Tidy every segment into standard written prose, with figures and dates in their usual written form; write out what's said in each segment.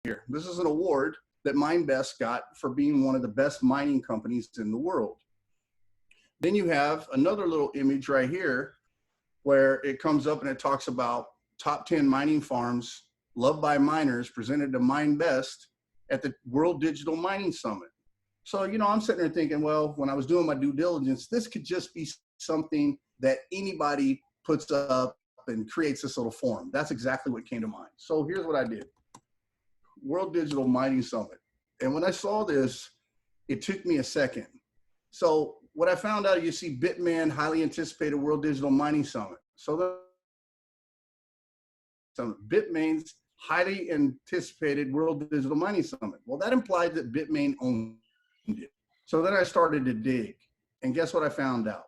here. This is an award that MineBest got for being one of the best mining companies in the world. Then you have another little image right here where it comes up and it talks about top 10 mining farms loved by miners presented to MineBest at the World Digital Mining Summit. So, you know, I'm sitting there thinking, well, when I was doing my due diligence, this could just be something that anybody puts up and creates this little forum. That's exactly what came to mind. So here's what I did. World Digital Mining Summit. And when I saw this, it took me a second. So what I found out, you see Bitmain, highly anticipated World Digital Mining Summit. So Bitmain's highly anticipated World Digital Mining Summit. Well, that implied that Bitmain owned it. So then I started to dig, and guess what I found out?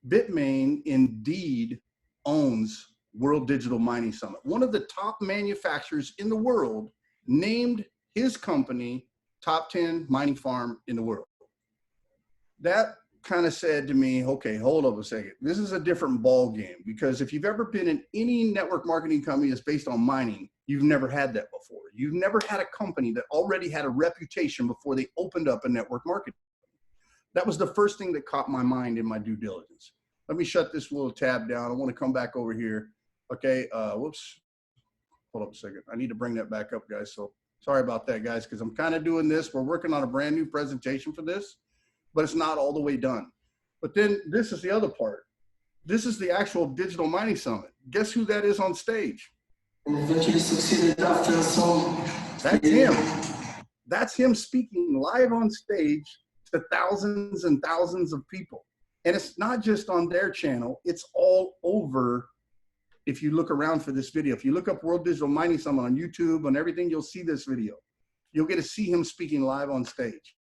Bitmain indeed owns World Digital Mining Summit. One of the top manufacturers in the world named his company top 10 mining farm in the world. That kind of said to me, okay, hold up a second. This is a different ball game, because if you've ever been in any network marketing company that's based on mining, you've never had that before. You've never had a company that already had a reputation before they opened up a network marketing. That was the first thing that caught my mind in my due diligence. Let me shut this little tab down. I want to come back over here. Okay, whoops. Hold up a second. I need to bring that back up, guys. So sorry about that, guys, because I'm kind of doing this. We're working on a brand new presentation for this, but it's not all the way done. But then this is the other part. This is the actual Digital Mining Summit. Guess who that is on stage? That's him. That's him speaking live on stage to thousands and thousands of people. And it's not just on their channel, it's all over. If you look around for this video, if you look up World Digital Mining Summit on YouTube and everything, you'll see this video. You'll get to see him speaking live on stage.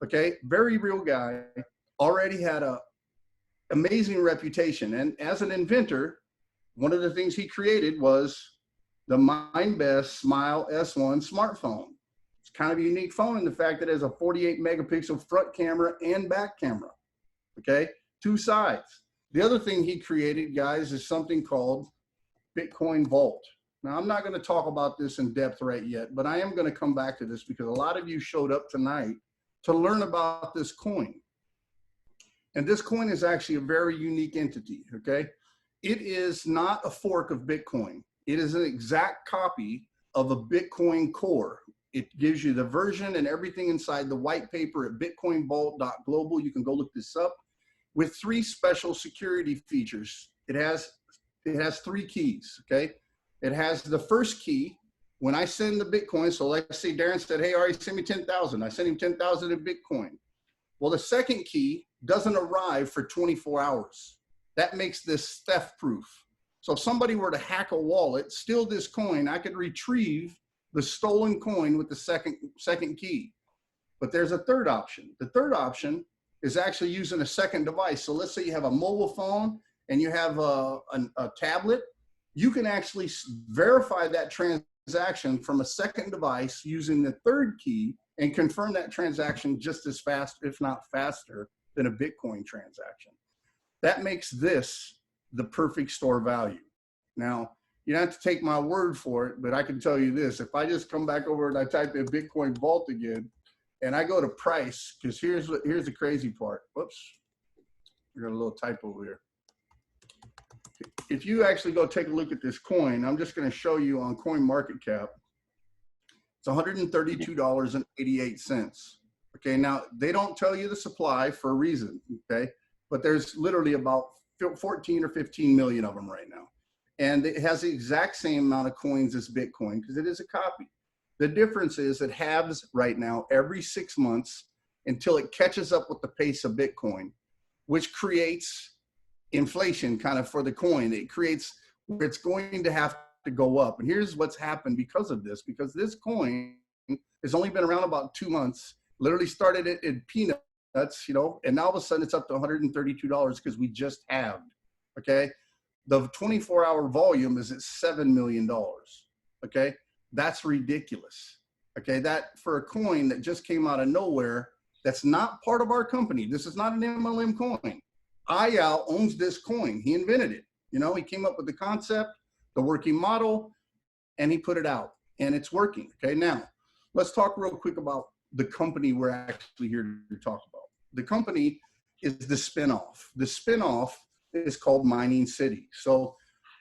Okay, very real guy, already had a amazing reputation. And as an inventor, one of the things he created was the MineBest Smile S1 smartphone. It's kind of a unique phone in the fact that it has a 48 megapixel front camera and back camera. Okay, two sides. The other thing he created, guys, is something called Bitcoin Vault. Now, I'm not going to talk about this in depth right yet, but I am going to come back to this because a lot of you showed up tonight to learn about this coin. And this coin is actually a very unique entity, okay? It is not a fork of Bitcoin. It is an exact copy of a Bitcoin core. It gives you the version and everything inside the white paper at bitcoinvault.global. You can go look this up, with 3 special security features. It has 3 keys, okay? It has the first key. When I send the Bitcoin, so let's say Darren said, hey, Ari, send me 10,000. I send him 10,000 in Bitcoin. Well, the second key doesn't arrive for 24 hours. That makes this theft proof. So if somebody were to hack a wallet, steal this coin, I could retrieve the stolen coin with the second key. But there's a third option. The third option is actually using a second device. So let's say you have a mobile phone and you have a tablet. You can actually verify that transaction from a second device using the third key and confirm that transaction just as fast, if not faster, than a Bitcoin transaction. That makes this the perfect store value. Now, you don't have to take my word for it, but I can tell you this. If I just come back over and I type in Bitcoin Vault again, and I go to price, because here's the crazy part. Whoops, I got a little typo here. If you actually go take a look at this coin, I'm just going to show you on CoinMarketCap. It's $132.88. Okay, now they don't tell you the supply for a reason, okay? But there's literally about 14 or 15 million of them right now. And it has the exact same amount of coins as Bitcoin because it is a copy. The difference is it halves right now every 6 months until it catches up with the pace of Bitcoin, which creates inflation kind of for the coin. It creates where it's going to have to go up. And here's what's happened because of this, because this coin has only been around about 2 months, literally started it in peanuts, you know, and now all of a sudden it's up to $132 because we just halved, okay? The 24-hour volume is at $7 million, okay? That's ridiculous, okay? That for a coin that just came out of nowhere, that's not part of our company. This is not an MLM coin. Ayal owns this coin. He invented it. You know, he came up with the concept, the working model, and he put it out. and it's working. Okay, now let's talk real quick about the company we're actually here to talk about. The company is the spinoff. The spinoff is called MiningCity. So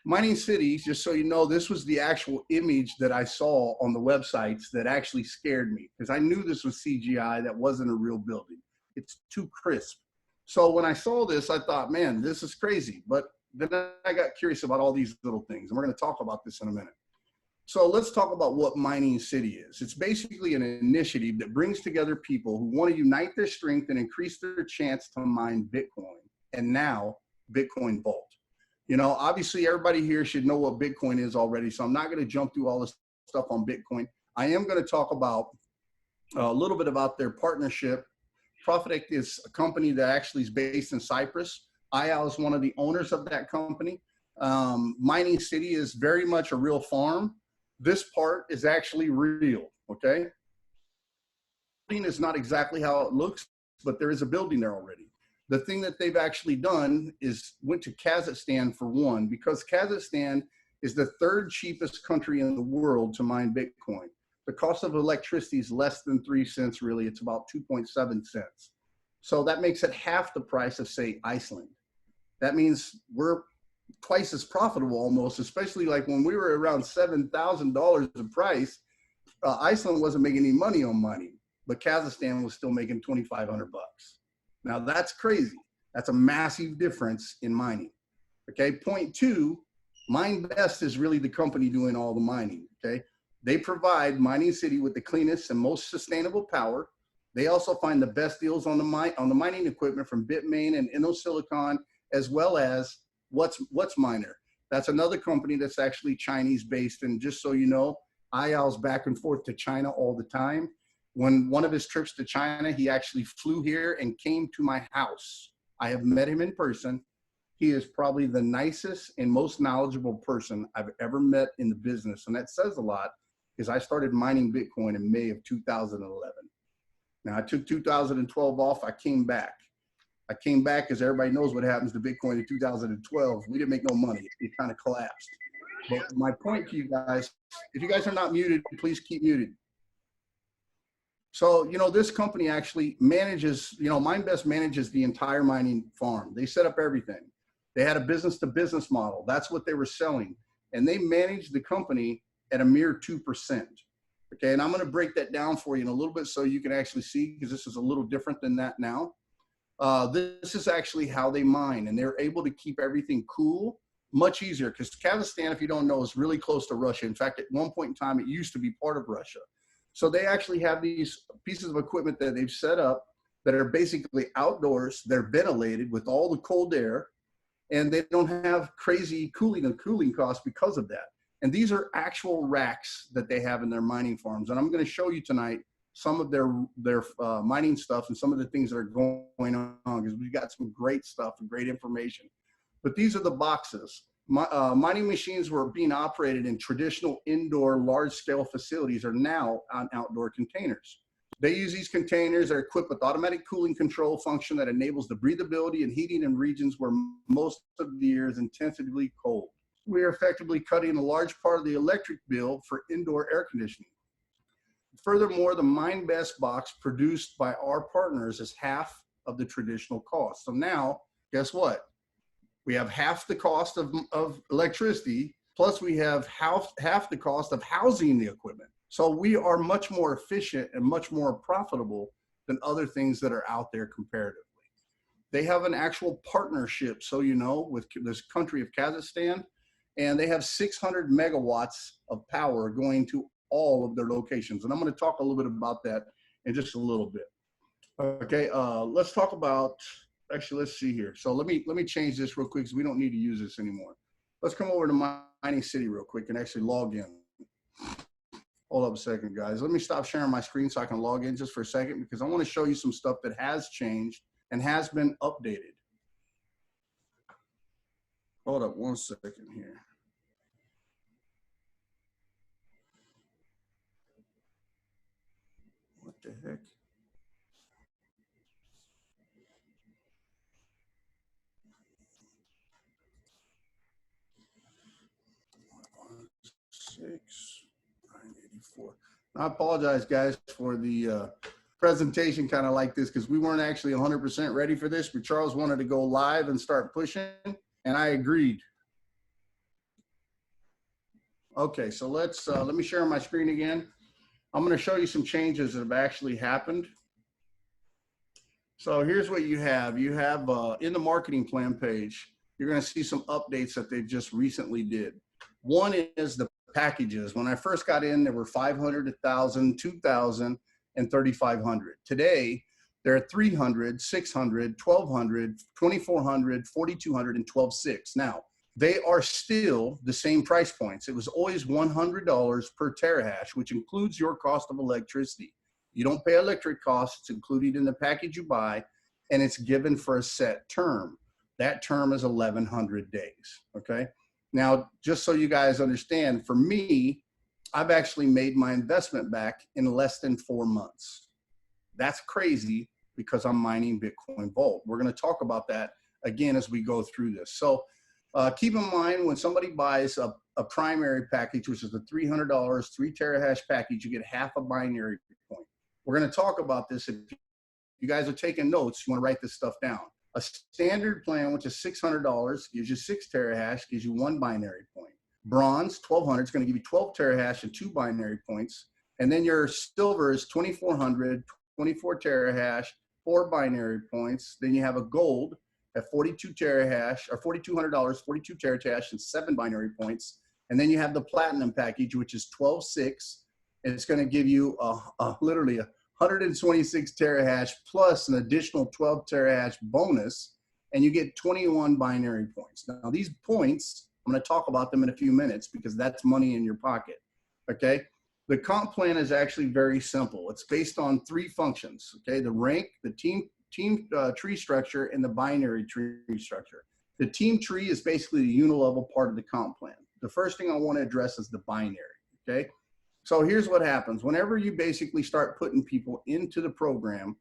MiningCity, just so you know, this was the actual image that I saw on the websites that actually scared me, because I knew this was CGI. That wasn't a real building. It's too crisp. So when I saw this, I thought, man, this is crazy. But then I got curious about all these little things, and we're going to talk about this in a minute. So let's talk about what MiningCity is. It's basically an initiative that brings together people who want to unite their strength and increase their chance to mine Bitcoin, and now Bitcoin Vault. You know, obviously everybody here should know what Bitcoin is already, so I'm not going to jump through all this stuff on Bitcoin. I am going to talk about a little bit about their partnership. Profitect is a company that actually is based in Cyprus. IAL is one of the owners of that company. MiningCity is very much a real farm. This part is actually real, okay? The building is not exactly how it looks, but there is a building there already. The thing that they've actually done is went to Kazakhstan for one, because Kazakhstan is the third cheapest country in the world to mine Bitcoin. The cost of electricity is less than 3 cents, really. It's about 2.7 cents. So that makes it half the price of, say, Iceland. That means we're twice as profitable almost, especially like when we were around $7,000 a price. Iceland wasn't making any money on mining, but Kazakhstan was still making 2,500 bucks. Now that's crazy. That's a massive difference in mining. Okay, point two, MineBest is really the company doing all the mining. Okay, they provide MiningCity with the cleanest and most sustainable power. They also find the best deals on the mining equipment from Bitmain and InnoSilicon, as well as WhatsMiner. That's another company that's actually Chinese based. And just so you know, IAL's back and forth to China all the time. When one of his trips to China, he actually flew here and came to my house. I have met him in person. He is probably the nicest and most knowledgeable person I've ever met in the business. And that says a lot, because I started mining Bitcoin in May of 2011. Now I took 2012 off, I came back. I came back because everybody knows what happens to Bitcoin in 2012. We didn't make no money. It kind of collapsed. But my point to you guys, if you guys are not muted, please keep muted. So, you know, this company actually manages, you know, MineBest manages the entire mining farm. They set up everything. They had a business-to-business model. That's what they were selling. And they managed the company at a mere 2%. Okay, and I'm going to break that down for you in a little bit so you can actually see, because this is a little different than that now. This is actually how they mine, and they're able to keep everything cool much easier, because Kazakhstan, if you don't know, is really close to Russia. In fact, at one point in time, it used to be part of Russia. So they actually have these pieces of equipment that they've set up that are basically outdoors. They're ventilated with all the cold air, and they don't have crazy cooling costs because of that. And these are actual racks that they have in their mining farms. And I'm going to show you tonight some of their mining stuff and some of the things that are going on, because we've got some great stuff and great information. But these are the boxes. Mining machines were being operated in traditional indoor large-scale facilities are now on outdoor containers. They use these containers that are equipped with automatic cooling control function that enables the breathability and heating in regions where most of the year is intensively cold. We are effectively cutting a large part of the electric bill for indoor air conditioning. Furthermore, the MineBest box produced by our partners is half of the traditional cost. So now, guess what? We have half the cost of electricity, plus we have half the cost of housing the equipment. So we are much more efficient and much more profitable than other things that are out there comparatively. They have an actual partnership, so you know, with this country of Kazakhstan, and they have 600 megawatts of power going to all of their locations. And I'm going to talk a little bit about that in just a little bit. Okay, let's talk about, actually, let's see here. So let me change this real quick, because we don't need to use this anymore. Let's come over to MiningCity real quick and actually log in. Hold up a second, guys. Let me stop sharing my screen so I can log in just for a second, because I want to show you some stuff that has changed and has been updated. Hold up one second here. What the heck? Six, 980. I apologize, guys, for the presentation kind of like this because we weren't actually 100% ready for this, but Charles wanted to go live and start pushing, and I agreed. Okay, so let me share my screen again. I'm going to show you some changes that have actually happened. So here's what you have. You have in the marketing plan page, you're going to see some updates that they just recently did. One is the packages. When I first got in, there were 500, 1,000, 2,000, and 3,500. Today, there are 300, 600, 1,200, 2,400, 4,200, and 12,600. Now, they are still the same price points. It was always $100 per terahash, which includes your cost of electricity. You don't pay electric costs. It's included in the package you buy, and it's given for a set term. That term is 1,100 days, okay? Now, just so you guys understand, for me, I've actually made my investment back in less than 4 months. That's crazy because I'm mining Bitcoin Vault. We're gonna talk about that again as we go through this. So keep in mind when somebody buys a primary package, which is the $300, 3 terahash package, you get half a binary point. We're gonna talk about this. If you guys are taking notes, you wanna write this stuff down. A standard plan, which is $600, gives you 6 terahash, gives you 1 binary point. Bronze, 1,200, is going to give you 12 terahash and 2 binary points. And then your silver is 2,400, 24 terahash, 4 binary points. Then you have a gold at 42 terahash, or $4,200, 42 terahash, and 7 binary points. And then you have the platinum package, which is 12.6. And it's going to give you literally 126 terahash plus an additional 12 terahash bonus, and you get 21 binary points. Now, these points, I'm going to talk about them in a few minutes because that's money in your pocket, okay? The comp plan is actually very simple. It's based on 3 functions, okay? The rank, the team tree structure, and the binary tree structure. The team tree is basically the unilevel part of the comp plan. The first thing I want to address is the binary, okay? So here's what happens. Whenever you basically start putting people into the program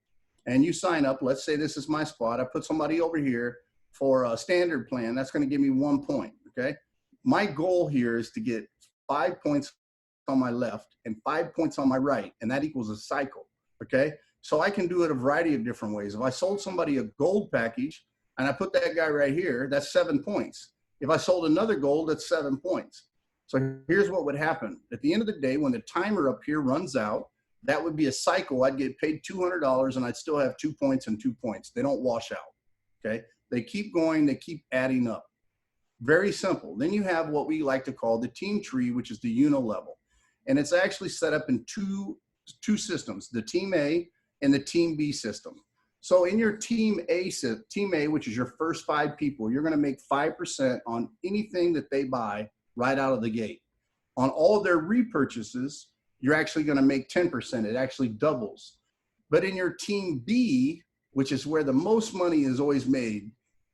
and you sign up, let's say this is my spot, I put somebody over here for a standard plan, that's going to give me 1 point, okay? My goal here is to get 5 points on my left and 5 points on my right, and that equals a cycle, okay? So I can do it a variety of different ways. If I sold somebody a gold package and I put that guy right here, that's 7 points. If I sold another gold, that's 7 points. So here's what would happen. At the end of the day, when the timer up here runs out, that would be a cycle. I'd get paid $200 and I'd still have 2 points and 2 points. They don't wash out, okay? They keep going, they keep adding up. Very simple. Then you have what we like to call the team tree, which is the unilevel. And it's actually set up in two systems, the team A and the team B system. So in your team A, which is your first 5 people, you're gonna make 5% on anything that they buy right out of the gate. On all of their repurchases, you're actually going to make 10%. It actually doubles. But in your team B, which is where the most money is always made,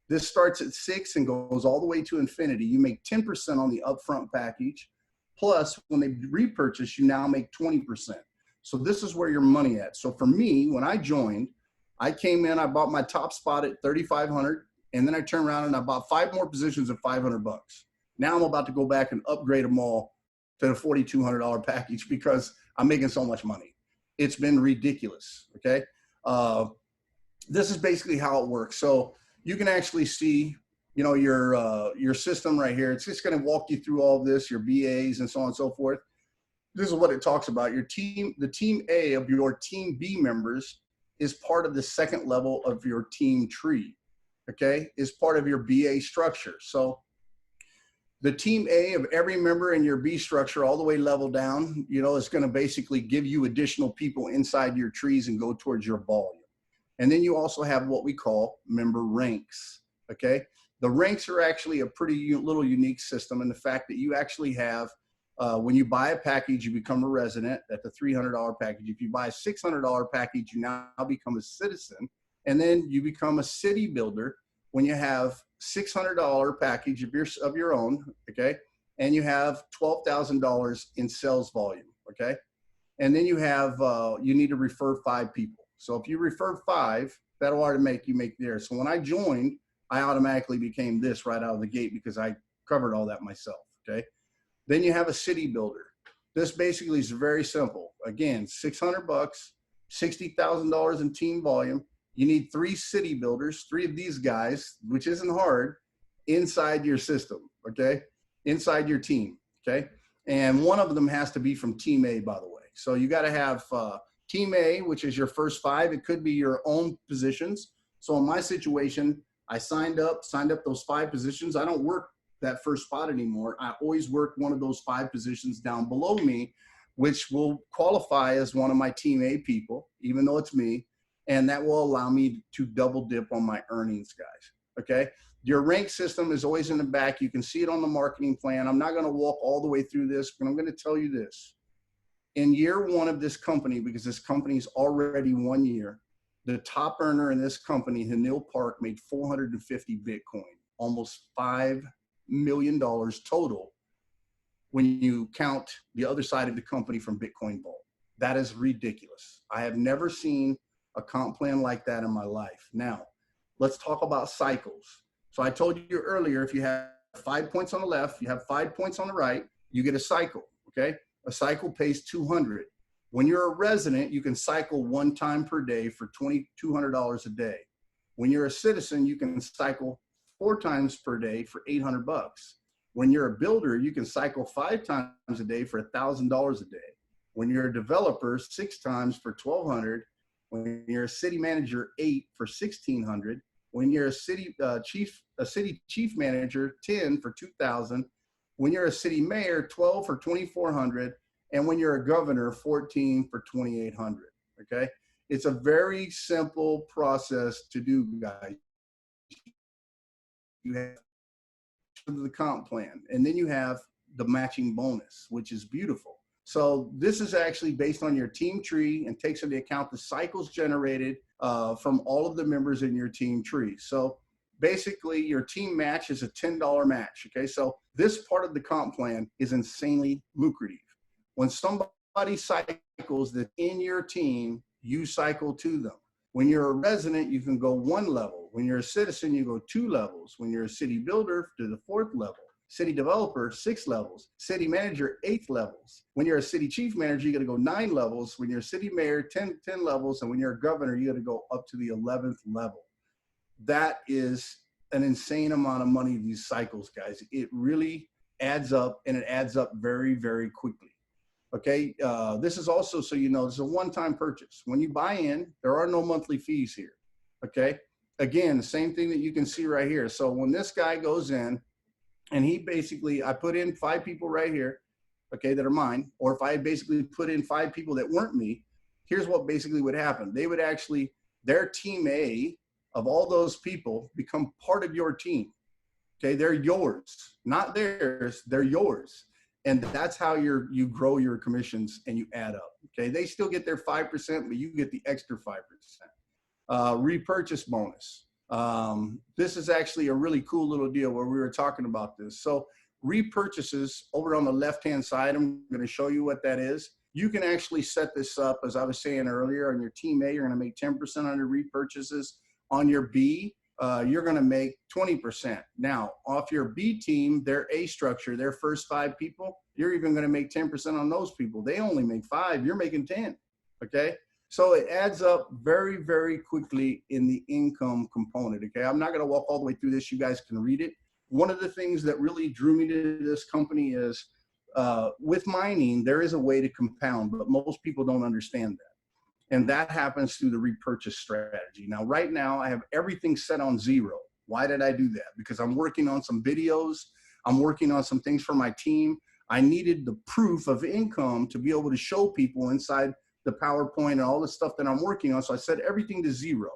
this starts at 6 and goes all the way to infinity. You make 10% on the upfront package. Plus, when they repurchase, you now make 20%. So this is where your money at. So for me, when I joined, I came in, I bought my top spot at 3,500, and then I turned around and I bought 5 more positions at $500. Now I'm about to go back and upgrade them all to the $4,200 package because I'm making so much money. It's been ridiculous, okay? This is basically how it works. So you can actually see, you know, your system right here. It's just gonna walk you through all of this, your BAs and so on and so forth. This is what it talks about. Your team, the team A of your team B members is part of the second level of your team tree, okay? Is part of your BA structure. So the team A of every member in your B structure all the way level down, you know, is going to basically give you additional people inside your trees and go towards your volume. And then you also have what we call member ranks, okay? The ranks are actually a pretty little unique system in the fact that you actually have, when you buy a package, you become a resident at the $300 package. If you buy a $600 package, you now become a citizen. And then you become a city builder when you have $600 package of your own, okay? And you have $12,000 in sales volume, okay? And then you have, you need to refer 5 people. So if you refer 5, that'll automatically you make there. So when I joined, I automatically became this right out of the gate because I covered all that myself, okay? Then you have a city builder. This basically is very simple. Again, 600 bucks, $60,000 in team volume. You need 3 city builders, 3 of these guys, which isn't hard, inside your system, okay? Inside your team, okay? And one of them has to be from Team A, by the way. So you got to have Team A, which is your first 5. It could be your own positions. So in my situation, I signed up those 5 positions. I don't work that first spot anymore. I always work one of those 5 positions down below me, which will qualify as one of my Team A people, even though it's me. And that will allow me to double dip on my earnings, guys, okay? Your rank system is always in the back. You can see it on the marketing plan. I'm not gonna walk all the way through this, but I'm gonna tell you this. In year 1 of this company, because this company's already 1 year, the top earner in this company, Hanil Park, made 450 Bitcoin, almost $5 million total when you count the other side of the company from Bitcoin Vault. That is ridiculous. I have never seen a comp plan like that in my life. Now, let's talk about cycles. So I told you earlier, if you have 5 points on the left, you have 5 points on the right, you get a cycle, okay? A cycle pays 200. When you're a resident, you can cycle 1 time per day for $2,200 a day. When you're a citizen, you can cycle 4 times per day for 800 bucks. When you're a builder, you can cycle 5 times a day for $1,000 a day. When you're a developer, 6 times for 1,200. When you're a city manager, 8 for 1,600. When you're a city chief manager, 10 for 2,000. When you're a city mayor, 12 for 2,400. And when you're a governor, 14 for 2,800, okay? It's a very simple process to do, guys. You have the comp plan, and then you have the matching bonus, which is beautiful. So this is actually based on your team tree and takes into account the cycles generated from all of the members in your team tree. So basically your team match is a $10 match, okay? So this part of the comp plan is insanely lucrative. When somebody cycles that's in your team, you cycle to them. When you're a resident, you can go 1 level. When you're a citizen, you go 2 levels. When you're a city builder, to the 4th level. City developer, 6 levels. City manager, 8 levels. When you're a city chief manager, you gotta go 9 levels. When you're a city mayor, 10 levels. And when you're a governor, you gotta go up to the 11th level. That is an insane amount of money, these cycles, guys. It really adds up, and it adds up very, very quickly. Okay, this is also, so you know, this is a one-time purchase. When you buy in, there are no monthly fees here, okay? Again, the same thing that you can see right here. So when this guy goes in, and he basically, I put in 5 people right here, okay, that are mine, or if I basically put in 5 people that weren't me, here's what basically would happen. They would actually, their team A of all those people become part of your team, okay? They're yours, not theirs, they're yours. And that's how you grow your commissions and you add up, okay? They still get their 5%, but you get the extra 5%. Repurchase bonus. This is actually a really cool little deal where we were talking about this. So repurchases over on the left-hand side, I'm gonna show you what that is. You can actually set this up, as I was saying earlier, on your team A, you're gonna make 10% on your repurchases. On your B, you're gonna make 20%. Now, off your B team, their A structure, their first 5 people, you're even gonna make 10% on those people. They only make 5, you're making 10, okay? So it adds up very, very quickly in the income component, okay? I'm not gonna walk all the way through this, you guys can read it. One of the things that really drew me to this company is, with mining, there is a way to compound, but most people don't understand that. And that happens through the repurchase strategy. Now, right now, I have everything set on 0. Why did I do that? Because I'm working on some videos. I'm working on some things for my team. I needed the proof of income to be able to show people inside the PowerPoint and all the stuff that I'm working on. So I set everything to 0.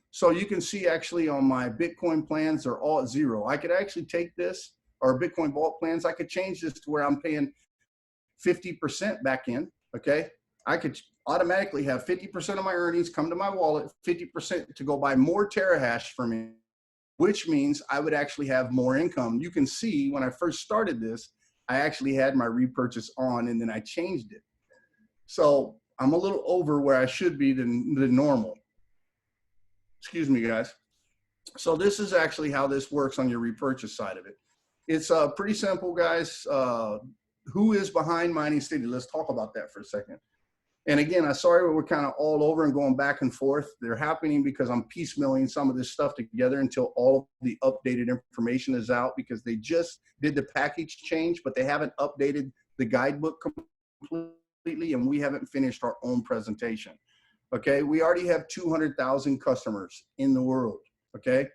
So you can see actually on my Bitcoin plans, they're all at 0. I could actually take this, or Bitcoin Vault plans, I could change this to where I'm paying 50% back in, okay? I could automatically have 50% of my earnings come to my wallet, 50% to go buy more terahash for me, which means I would actually have more income. You can see when I first started this, I actually had my repurchase on and then I changed it. So I'm a little over where I should be than normal. Excuse me, guys. So this is actually how this works on your repurchase side of it. It's pretty simple, guys. who is behind MiningCity? Let's talk about that for a second. And again, I'm sorry we're kind of all over and going back and forth. They're happening because I'm piecemealing some of this stuff together until all of the updated information is out, because they just did the package change, but they haven't updated the guidebook completely, and we haven't finished our own presentation. Okay, we already have 200,000 customers in the world. Okay,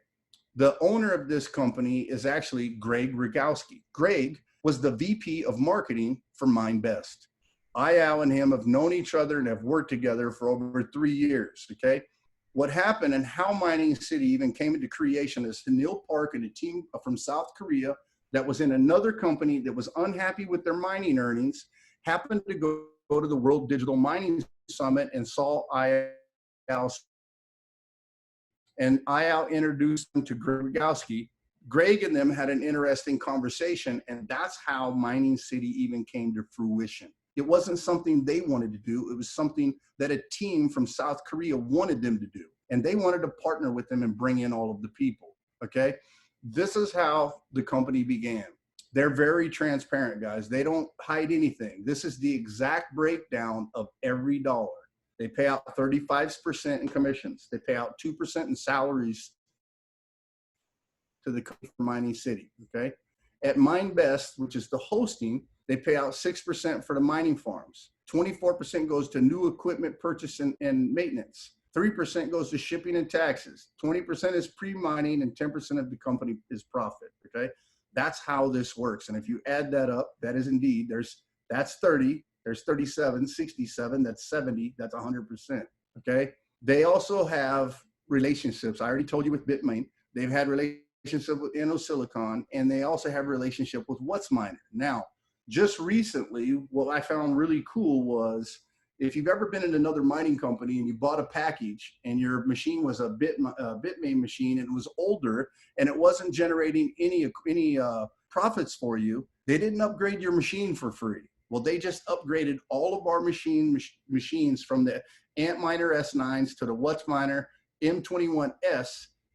the owner of this company is actually Greg Rogowski. Greg was the VP of marketing for MindBest. Al and him have known each other and have worked together for over 3 years. Okay, what happened and how MiningCity even came into creation is Sunil Park and a team from South Korea that was in another company that was unhappy with their mining earnings happened to go to the World Digital Mining Summit and saw Al, and Al introduced them to Greg Rogowski. Greg and them had an interesting conversation, and that's how MiningCity even came to fruition. It wasn't something they wanted to do. It was something that a team from South Korea wanted them to do, and they wanted to partner with them and bring in all of the people. Okay, this is how the company began. They're very transparent, guys. They don't hide anything. This is the exact breakdown of every dollar. They pay out 35% in commissions. They pay out 2% in salaries to the company for MiningCity, okay? At MindBest, which is the hosting, they pay out 6% for the mining farms. 24% goes to new equipment purchase and maintenance. 3% goes to shipping and taxes. 20% is pre-mining, and 10% of the company is profit, okay? That's how this works. And if you add that up, that is indeed, that's 30, there's 37, 67, that's 70, that's 100%, okay? They also have relationships. I already told you with Bitmain. They've had relationship with InnoSilicon, and they also have a relationship with WhatsMiner. Now, just recently, what I found really cool was, if you've ever been in another mining company and you bought a package and your machine was a Bitmain machine and it was older and it wasn't generating any profits for you, they didn't upgrade your machine for free. Well, they just upgraded all of our machines from the Antminer S9s to the WhatsMiner M21S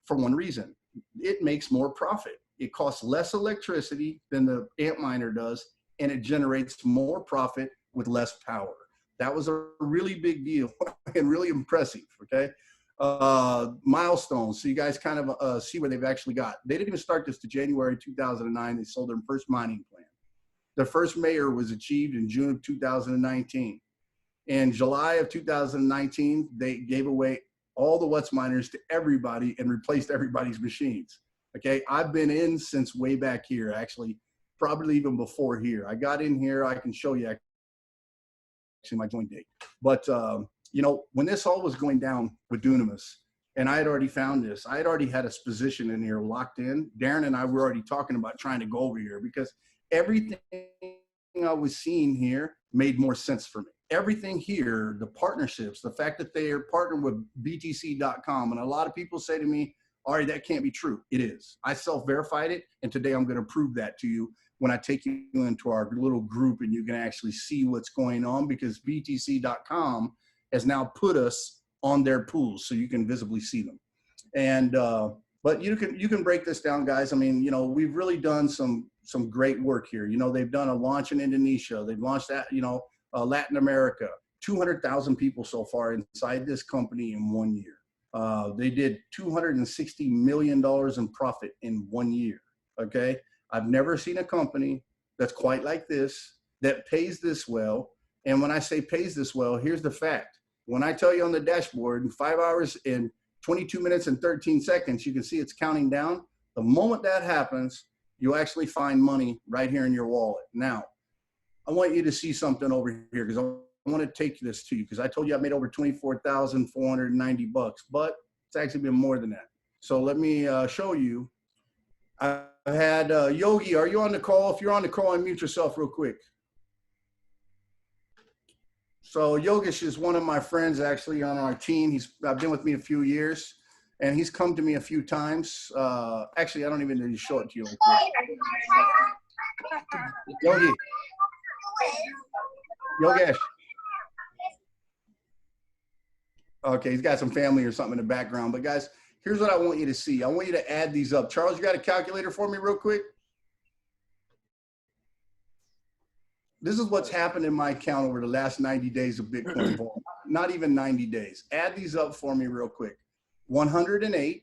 for one reason. It makes more profit. It costs less electricity than the Antminer does, and it generates more profit with less power. That was a really big deal and really impressive, okay? Milestones, so you guys kind of see where they've actually got. They didn't even start this to January 2009. They sold their first mining plan. Their first mayor was achieved in June of 2019. In July of 2019, they gave away all the WhatsMiners to everybody and replaced everybody's machines, okay? I've been in since way back here, actually, probably even before here. I got in here, I can show you actually my join date. But, you know, when this all was going down with Dunamis, and I had already found this, I had already had a position in here locked in. Darren and I were already talking about trying to go over here because everything I was seeing here made more sense for me. Everything here, the partnerships, the fact that they are partnered with BTC.com, and a lot of people say to me, Ari, that can't be true. It is. I self-verified it, and today I'm going to prove that to you when I take you into our little group and you can actually see what's going on, because BTC.com has now put us on their pools so you can visibly see them. And but you can break this down, guys. I mean, you know, we've really done some great work here. You know, they've done a launch in Indonesia. They've launched that, you know, Latin America. 200,000 people so far inside this company in 1 year. They did $260 million in profit in 1 year, okay? I've never seen a company that's quite like this, that pays this well. And when I say pays this well, here's the fact. When I tell you on the dashboard in 5 hours and 22 minutes and 13 seconds, you can see it's counting down. The moment that happens, you'll actually find money right here in your wallet. Now, I want you to see something over here because I want to take this to you because I told you I made over 24,490 bucks, but it's actually been more than that. So let me show you. I had Yogi. Are you on the call? If you're on the call, unmute yourself real quick. So Yogesh is one of my friends actually on our team. I've been with me a few years, and he's come to me a few times. Actually, I don't even need to show it to you. Yogesh. Okay, he's got some family or something in the background. But guys, here's what I want you to see. I want you to add these up. Charles, you got a calculator for me real quick? This is what's happened in my account over the last 90 days of Bitcoin Vault. Not even 90 days. Add these up for me real quick. 108.20,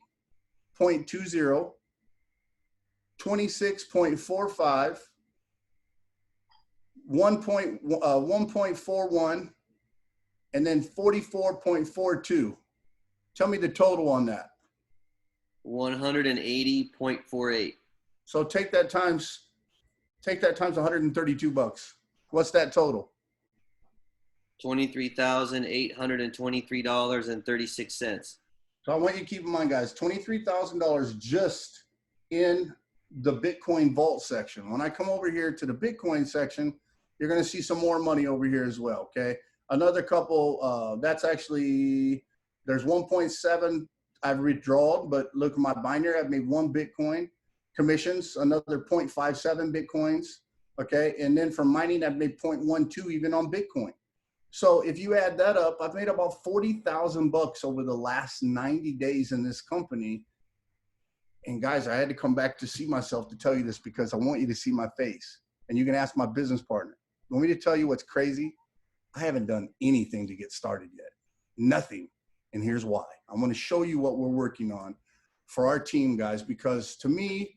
26.45, 1.41, and then 44.42. Tell me the total on that. 180.48. So take that times 132 bucks. What's that total? $23,823.36. So I want you to keep in mind, guys, $23,000 just in the Bitcoin Vault section. When I come over here to the Bitcoin section, you're going to see some more money over here as well, okay? Another couple, that's actually, there's 1.7 I've withdrawn, but look at my binary, I've made 1 Bitcoin. Commissions, another 0.57 Bitcoins, okay? And then from mining, I've made 0.12 even on Bitcoin. So if you add that up, I've made about 40,000 bucks over the last 90 days in this company. And guys, I had to come back to see myself to tell you this because I want you to see my face. And you can ask my business partner. You want me to tell you what's crazy? I haven't done anything to get started yet. Nothing. And here's why. I'm going to show you what we're working on for our team, guys, because to me,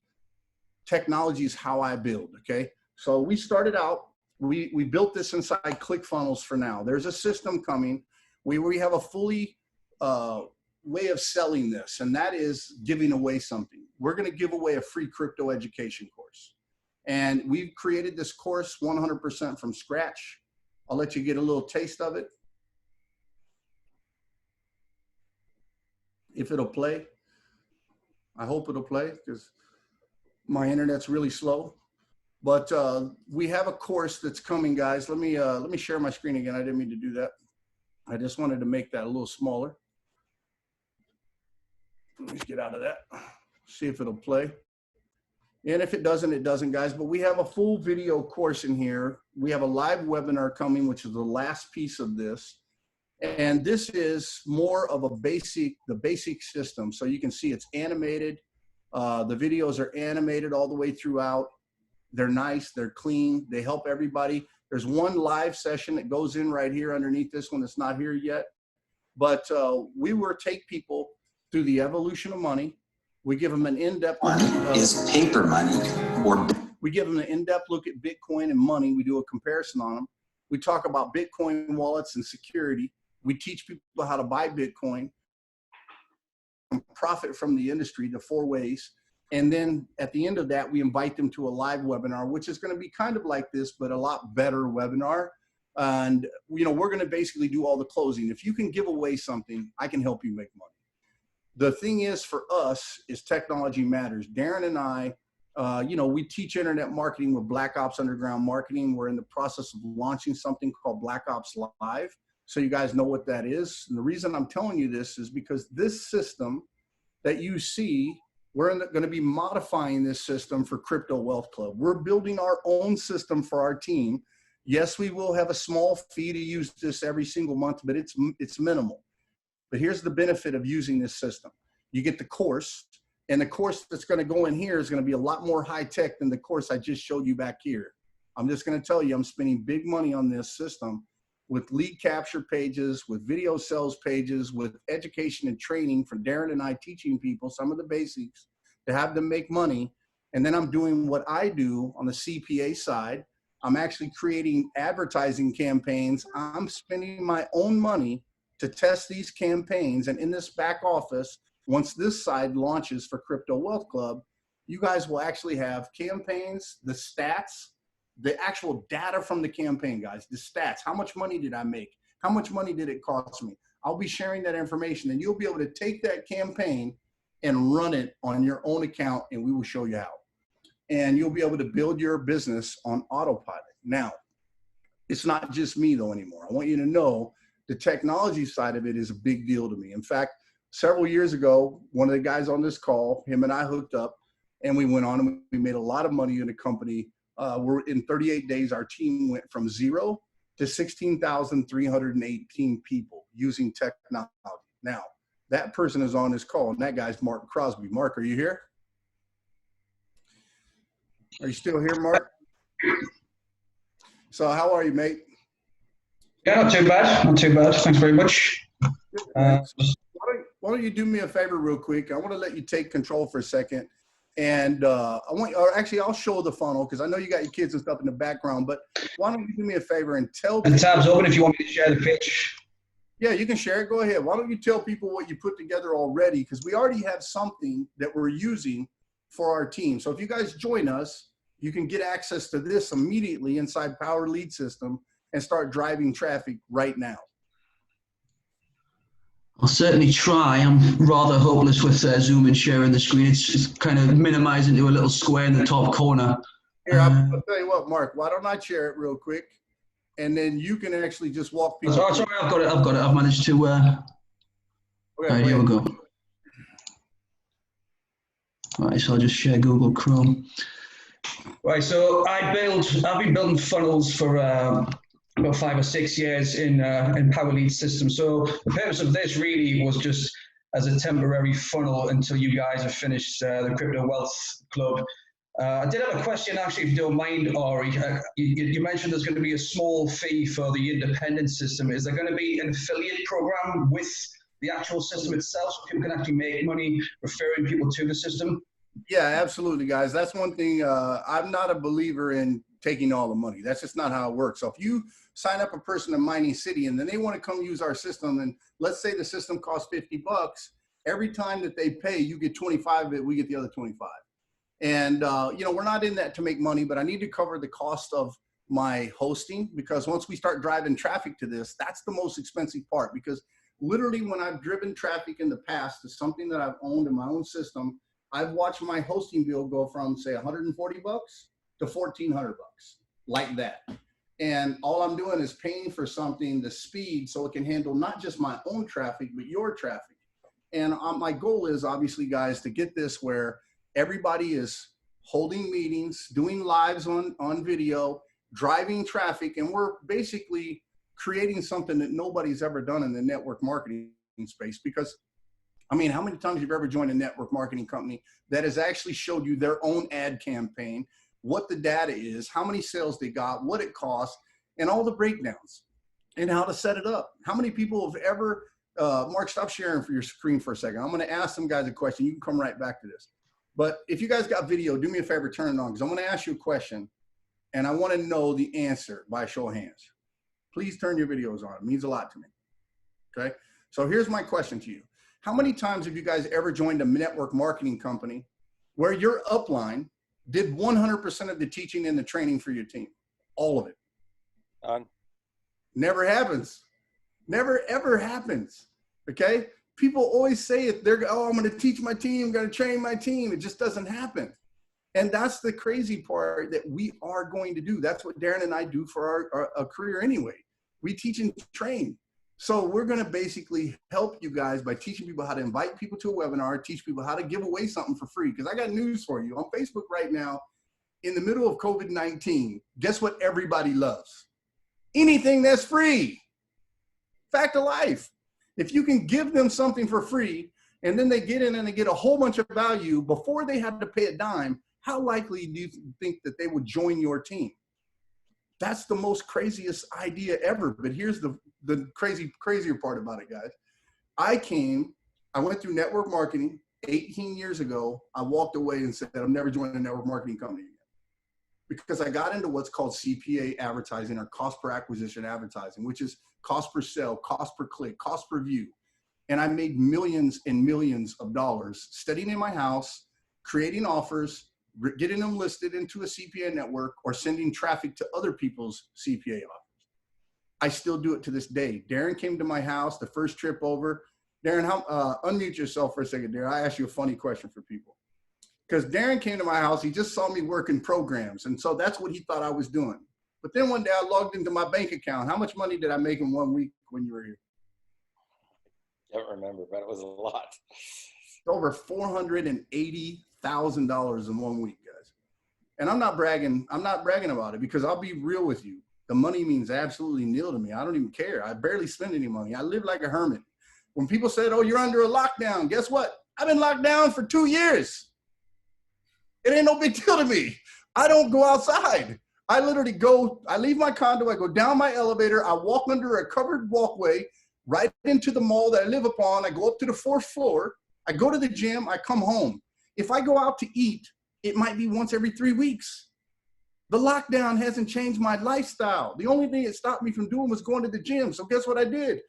technology is how I build, okay? So we started out, we built this inside ClickFunnels for now. There's a system coming. We have a fully way of selling this, and that is giving away something. We're going to give away a free crypto education course. And we've created this course 100% from scratch. I'll let you get a little taste of it. If it'll play. I hope it'll play because my internet's really slow. But we have a course that's coming, guys. Let me share my screen again. I didn't mean to do that. I just wanted to make that a little smaller. Let me just get out of that. See if it'll play. And if it doesn't, it doesn't, guys. But we have a full video course in here. We have a live webinar coming, which is the last piece of this. And this is more of the basic system. So you can see it's animated. The videos are animated all the way throughout. They're nice, they're clean, they help everybody. There's one live session that goes in right here underneath this one that's not here yet. But we take people through the evolution of money. We give them an in-depth money is paper money, or we give them an in-depth look at Bitcoin and money. We do a comparison on them. We talk about Bitcoin wallets and security. We teach people how to buy Bitcoin and profit from the industry, the 4 ways. And then at the end of that, we invite them to a live webinar, which is going to be kind of like this, but a lot better webinar. And, you know, we're going to basically do all the closing. If you can give away something, I can help you make money. The thing is for us is technology matters. Darren and I, you know, we teach internet marketing with Black Ops Underground Marketing. We're in the process of launching something called Black Ops Live. So you guys know what that is. And the reason I'm telling you this is because this system that you see, we're going to be modifying this system for Crypto Wealth Club. We're building our own system for our team. Yes, we will have a small fee to use this every single month, but it's minimal. But here's the benefit of using this system. You get the course, and the course that's going to go in here is going to be a lot more high tech than the course I just showed you back here. I'm just going to tell you, I'm spending big money on this system with lead capture pages, with video sales pages, with education and training for Darren and I teaching people some of the basics to have them make money. And then I'm doing what I do on the CPA side. I'm actually creating advertising campaigns. I'm spending my own money to test these campaigns. And in this back office, once this side launches for Crypto Wealth Club, you guys will actually have campaigns, the stats, the actual data from the campaign, guys, the stats. How much money did I make? How much money did it cost me? I'll be sharing that information, and you'll be able to take that campaign and run it on your own account, and we will show you how. And you'll be able to build your business on autopilot. Now, it's not just me, though, anymore. I want you to know the technology side of it is a big deal to me. In fact, several years ago, one of the guys on this call, him and I hooked up, and we went on and we made a lot of money in the company. We're in 38 days, our team went from 0 to 16,318 people using technology. Now, that person is on this call, and that guy's Mark Crosby. Mark, are you here? Are you still here, Mark? So how are you, mate? Yeah, not too bad. Not too bad. Thanks very much. Why don't you do me a favor real quick? I want to let you take control for a second. And I'll show the funnel because I know you got your kids and stuff in the background, but why don't you do me a favor and tell people. And tab's open if you want me to share the pitch. Yeah, you can share it. Go ahead. Why don't you tell people what you put together already? Because we already have something that we're using for our team. So if you guys join us, you can get access to this immediately inside Power Lead System and start driving traffic right now. I'll certainly try. I'm rather hopeless with Zoom and sharing the screen. It's kind of minimized into a little square in the top corner. Here, I'll tell you what, Mark, why don't I share it real quick? And then you can actually just walk people. Sorry, I've got it. I've managed to. Okay, right, here we go. All right, so I'll just share Google Chrome. Right, so I've been building funnels for about 5 or 6 years in Power Lead System. So the purpose of this really was just as a temporary funnel until you guys have finished the Crypto Wealth Club. I did have a question, actually, if you don't mind, Ari. You mentioned there's going to be a small fee for the independent system. Is there going to be an affiliate program with the actual system itself so people can actually make money referring people to the system? Yeah, absolutely, guys. That's one thing. I'm not a believer in taking all the money. That's just not how it works. So if you sign up a person in MiningCity and then they want to come use our system, and let's say the system costs $50, every time that they pay, you get 25 of it, we get the other 25. And, we're not in that to make money, but I need to cover the cost of my hosting, because once we start driving traffic to this, that's the most expensive part. Because literally when I've driven traffic in the past to something that I've owned in my own system, I've watched my hosting bill go from, say, $140 to $1,400, like that. And all I'm doing is paying for something, the speed, so it can handle not just my own traffic, but your traffic. And my goal is, obviously, guys, to get this where everybody is holding meetings, doing lives on video, driving traffic, and we're basically creating something that nobody's ever done in the network marketing space. Because, I mean, how many times have you ever joined a network marketing company that has actually showed you their own ad campaign, what the data is, how many sales they got, what it costs, and all the breakdowns, and how to set it up? How many people have ever, Mark, stop sharing for your screen for a second. I'm going to ask some guys a question. You can come right back to this. But if you guys got video, do me a favor, turn it on, because I'm going to ask you a question, and I want to know the answer by show of hands. Please turn your videos on. It means a lot to me. Okay? So here's my question to you. How many times have you guys ever joined a network marketing company where your upline did 100% of the teaching and the training for your team? All of it. None. Never happens. Never, ever happens. Okay? People always say it. I'm going to teach my team, I'm going to train my team. It just doesn't happen. And that's the crazy part that we are going to do. That's what Darren and I do for our career anyway. We teach and train. So we're going to basically help you guys by teaching people how to invite people to a webinar, teach people how to give away something for free. Because I got news for you. On Facebook right now, in the middle of COVID-19, guess what everybody loves? Anything that's free. Fact of life. If you can give them something for free, and then they get in and they get a whole bunch of value before they had to pay a dime, how likely do you think that they would join your team? That's the most craziest idea ever. But here's the crazier part about it, guys. I went through network marketing 18 years ago. I walked away and said, I'm never joining a network marketing company again. Because I got into what's called CPA advertising, or cost per acquisition advertising, which is cost per sale, cost per click, cost per view. And I made millions and millions of dollars studying in my house, creating offers, getting them listed into a CPA network, or sending traffic to other people's CPA offers. I still do it to this day. Darren came to my house the first trip over. Darren, unmute yourself for a second, Darren. I asked you a funny question for people. Because Darren came to my house, he just saw me working programs. And so that's what he thought I was doing. But then one day I logged into my bank account. How much money did I make in 1 week when you were here? I don't remember, but it was a lot. Over $480,000 in 1 week, guys. And I'm not bragging about it, because I'll be real with you. The money means absolutely nil to me. I don't even care. I barely spend any money. I live like a hermit. When people said, oh, you're under a lockdown, guess what? I've been locked down for 2 years. It ain't no big deal to me. I don't go outside. I literally I leave my condo, I go down my elevator, I walk under a covered walkway right into the mall that I live upon. I go up to the 4th floor, I go to the gym, I come home. If I go out to eat, it might be once every 3 weeks. The lockdown hasn't changed my lifestyle. The only thing it stopped me from doing was going to the gym. So guess what I did?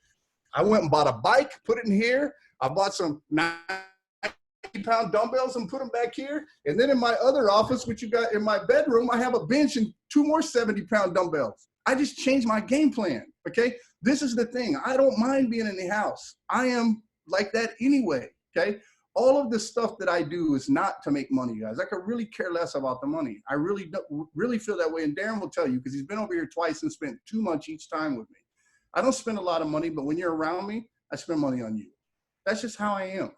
I went and bought a bike, put it in here. I bought some 90-pound dumbbells and put them back here. And then in my other office, which you got in my bedroom, I have a bench and 2 more 70-pound dumbbells. I just changed my game plan, okay? This is the thing. I don't mind being in the house. I am like that anyway, okay? All of the stuff that I do is not to make money, guys. I could really care less about the money. I really feel that way. And Darren will tell you, because he's been over here twice and spent too much each time with me. I don't spend a lot of money, but when you're around me, I spend money on you. That's just how I am.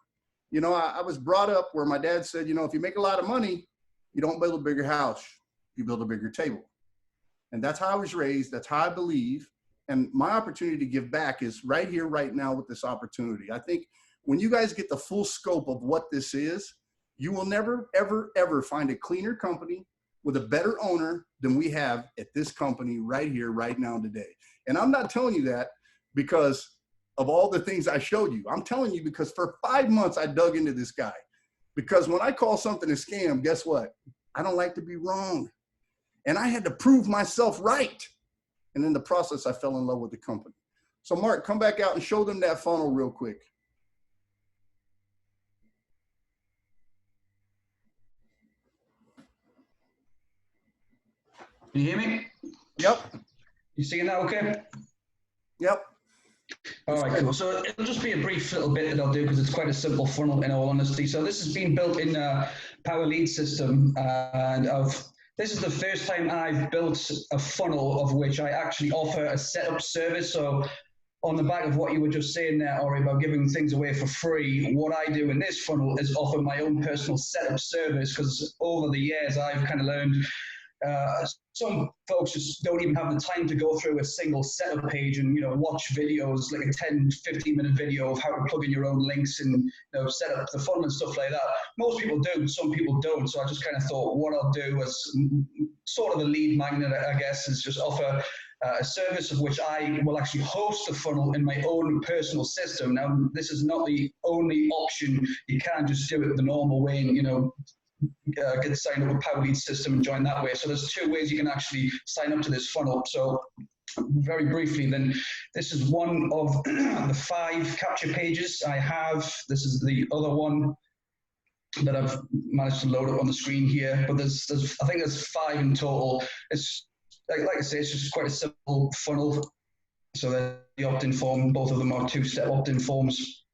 You know, I was brought up where my dad said, you know, if you make a lot of money, you don't build a bigger house, you build a bigger table. And that's how I was raised. That's how I believe. And my opportunity to give back is right here, right now with this opportunity. I think when you guys get the full scope of what this is, you will never, ever, ever find a cleaner company with a better owner than we have at this company right here, right now, today. And I'm not telling you that because of all the things I showed you. I'm telling you because for 5 months, I dug into this guy. Because when I call something a scam, guess what? I don't like to be wrong. And I had to prove myself right. And in the process, I fell in love with the company. So Mark, come back out and show them that funnel real quick. Can you hear me? Yep. You seeing that okay? Yep. All right, cool. So it'll just be a brief little bit that I'll do because it's quite a simple funnel in all honesty. So this has been built in a Power Lead system, and this is the first time I've built a funnel of which I actually offer a setup service. So on the back of what you were just saying there, Ari, about giving things away for free, what I do in this funnel is offer my own personal setup service, because over the years I've kind of learned some folks just don't even have the time to go through a single setup page and, you know, watch videos, like a 10, 15-minute video of how to plug in your own links and, you know, set up the funnel and stuff like that. Most people do, some people don't. So I just kind of thought what I'll do as sort of a lead magnet, I guess, is just offer a service of which I will actually host the funnel in my own personal system. Now, this is not the only option. You can't just do it the normal way and, you know, get signed up with Power Lead system and join that way. So there's 2 ways you can actually sign up to this funnel. So very briefly then, this is one of the 5 capture pages I have. This is the other one that I've managed to load up on the screen here, but there's I think there's 5 in total. It's like I say, it's just quite a simple funnel. So the opt-in form, both of them are 2-step opt-in forms.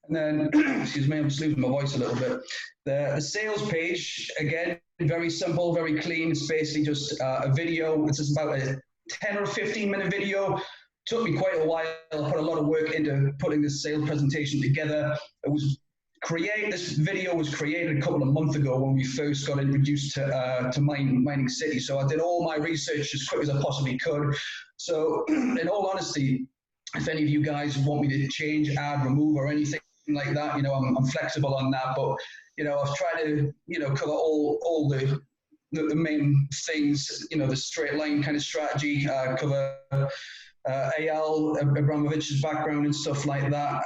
And then, excuse me, I'm just losing my voice a little bit. The sales page, again, very simple, very clean. It's basically just a video. It's just about a 10 or 15-minute video. Took me quite a while. I put a lot of work into putting this sales presentation together. This video was created a couple of months ago when we first got introduced to MiningCity. So I did all my research as quick as I possibly could. So in all honesty, if any of you guys want me to change, add, remove, or anything like that, you know, I'm flexible on that. But, you know, I've tried to, you know, cover all the main things, you know, the straight line kind of strategy, cover Al Abramovich's background and stuff like that.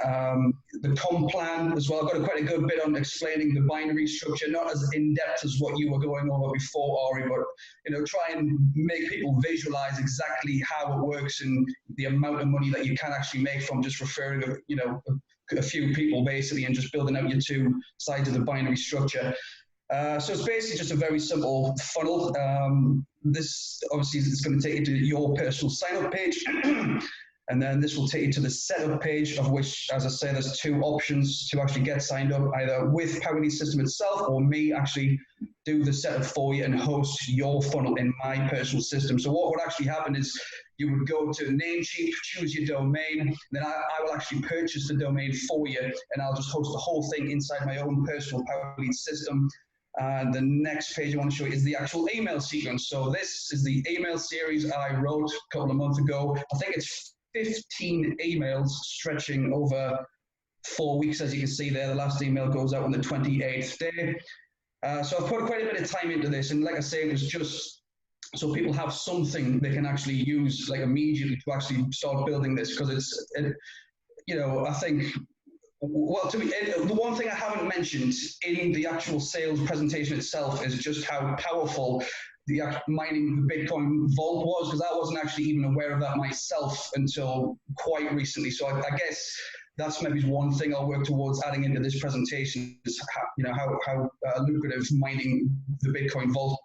The comp plan as well. I've got quite a good bit on explaining the binary structure, not as in-depth as what you were going over before, Ari, but, you know, try and make people visualize exactly how it works and the amount of money that you can actually make from just referring, you know, a few people basically and just building out your 2 sides of the binary structure. So it's basically just a very simple funnel. This obviously is going to take you to your personal sign-up page. And then this will take you to the setup page, of which, as I say, there's 2 options to actually get signed up, either with Power Lead system itself or me actually do the setup for you and host your funnel in my personal system. So what would actually happen is you would go to Namecheap, choose your domain, and then I will actually purchase the domain for you, and I'll just host the whole thing inside my own personal Power Lead system. And the next page I want to show you is the actual email sequence. So this is the email series I wrote a couple of months ago. I think it's 15 emails stretching over 4 weeks, as you can see there. The last email goes out on the 28th day. So I've put quite a bit of time into this, and like I say, it was just so people have something they can actually use like immediately to actually start building this, because I think, well, the one thing I haven't mentioned in the actual sales presentation itself is just how powerful the mining the Bitcoin vault was, because I wasn't actually even aware of that myself until quite recently. So I guess that's maybe one thing I'll work towards adding into this presentation, is how lucrative mining the Bitcoin vault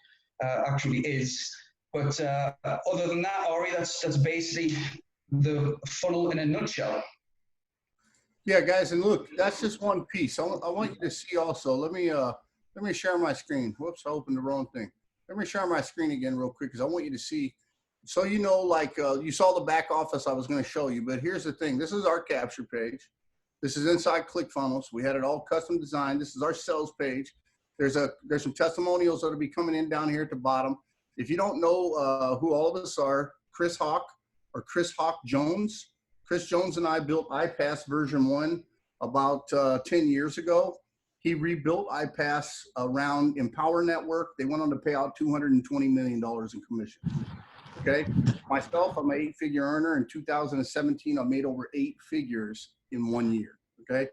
actually is. But other than that, Ari, that's basically the funnel in a nutshell. Yeah, guys, and look, that's just one piece. I want you to see also. Let me share my screen. Whoops, I opened the wrong thing. Let me share my screen again real quick, because I want you to see. So like you saw the back office I was going to show you, but here's the thing. This is our capture page. This is inside ClickFunnels. We had it all custom designed. This is our sales page. There's some testimonials that'll be coming in down here at the bottom. If you don't know who all of us are, Chris Hawk Jones. Chris Jones and I built iPass version 1 about 10 years ago. He rebuilt iPass around Empower Network. They went on to pay out $220 million in commission. Okay. Myself, I'm an 8-figure earner. In 2017, I made over 8 figures in 1 year. Okay.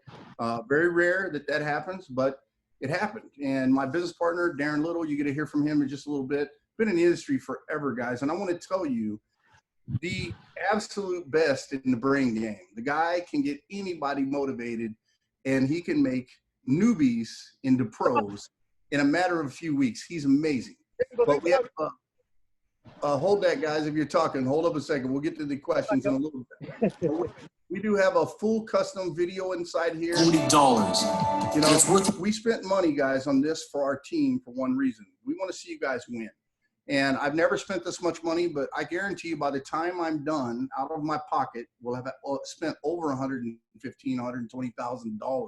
Very rare that happens, but it happened. And my business partner, Darren Little, you get to hear from him in just a little bit. Been in the industry forever, guys. And I want to tell you, the absolute best in the brain game. The guy can get anybody motivated, and he can make newbies into pros in a matter of a few weeks. He's amazing. But we have hold that, guys. If you're talking, hold up a second. We'll get to the questions in a little bit. We do have a full custom video inside here. $40. We spent money, guys, on this for our team for one reason. We want to see you guys win. And I've never spent this much money, but I guarantee you by the time I'm done, out of my pocket, we'll have spent over $115,000, $120,000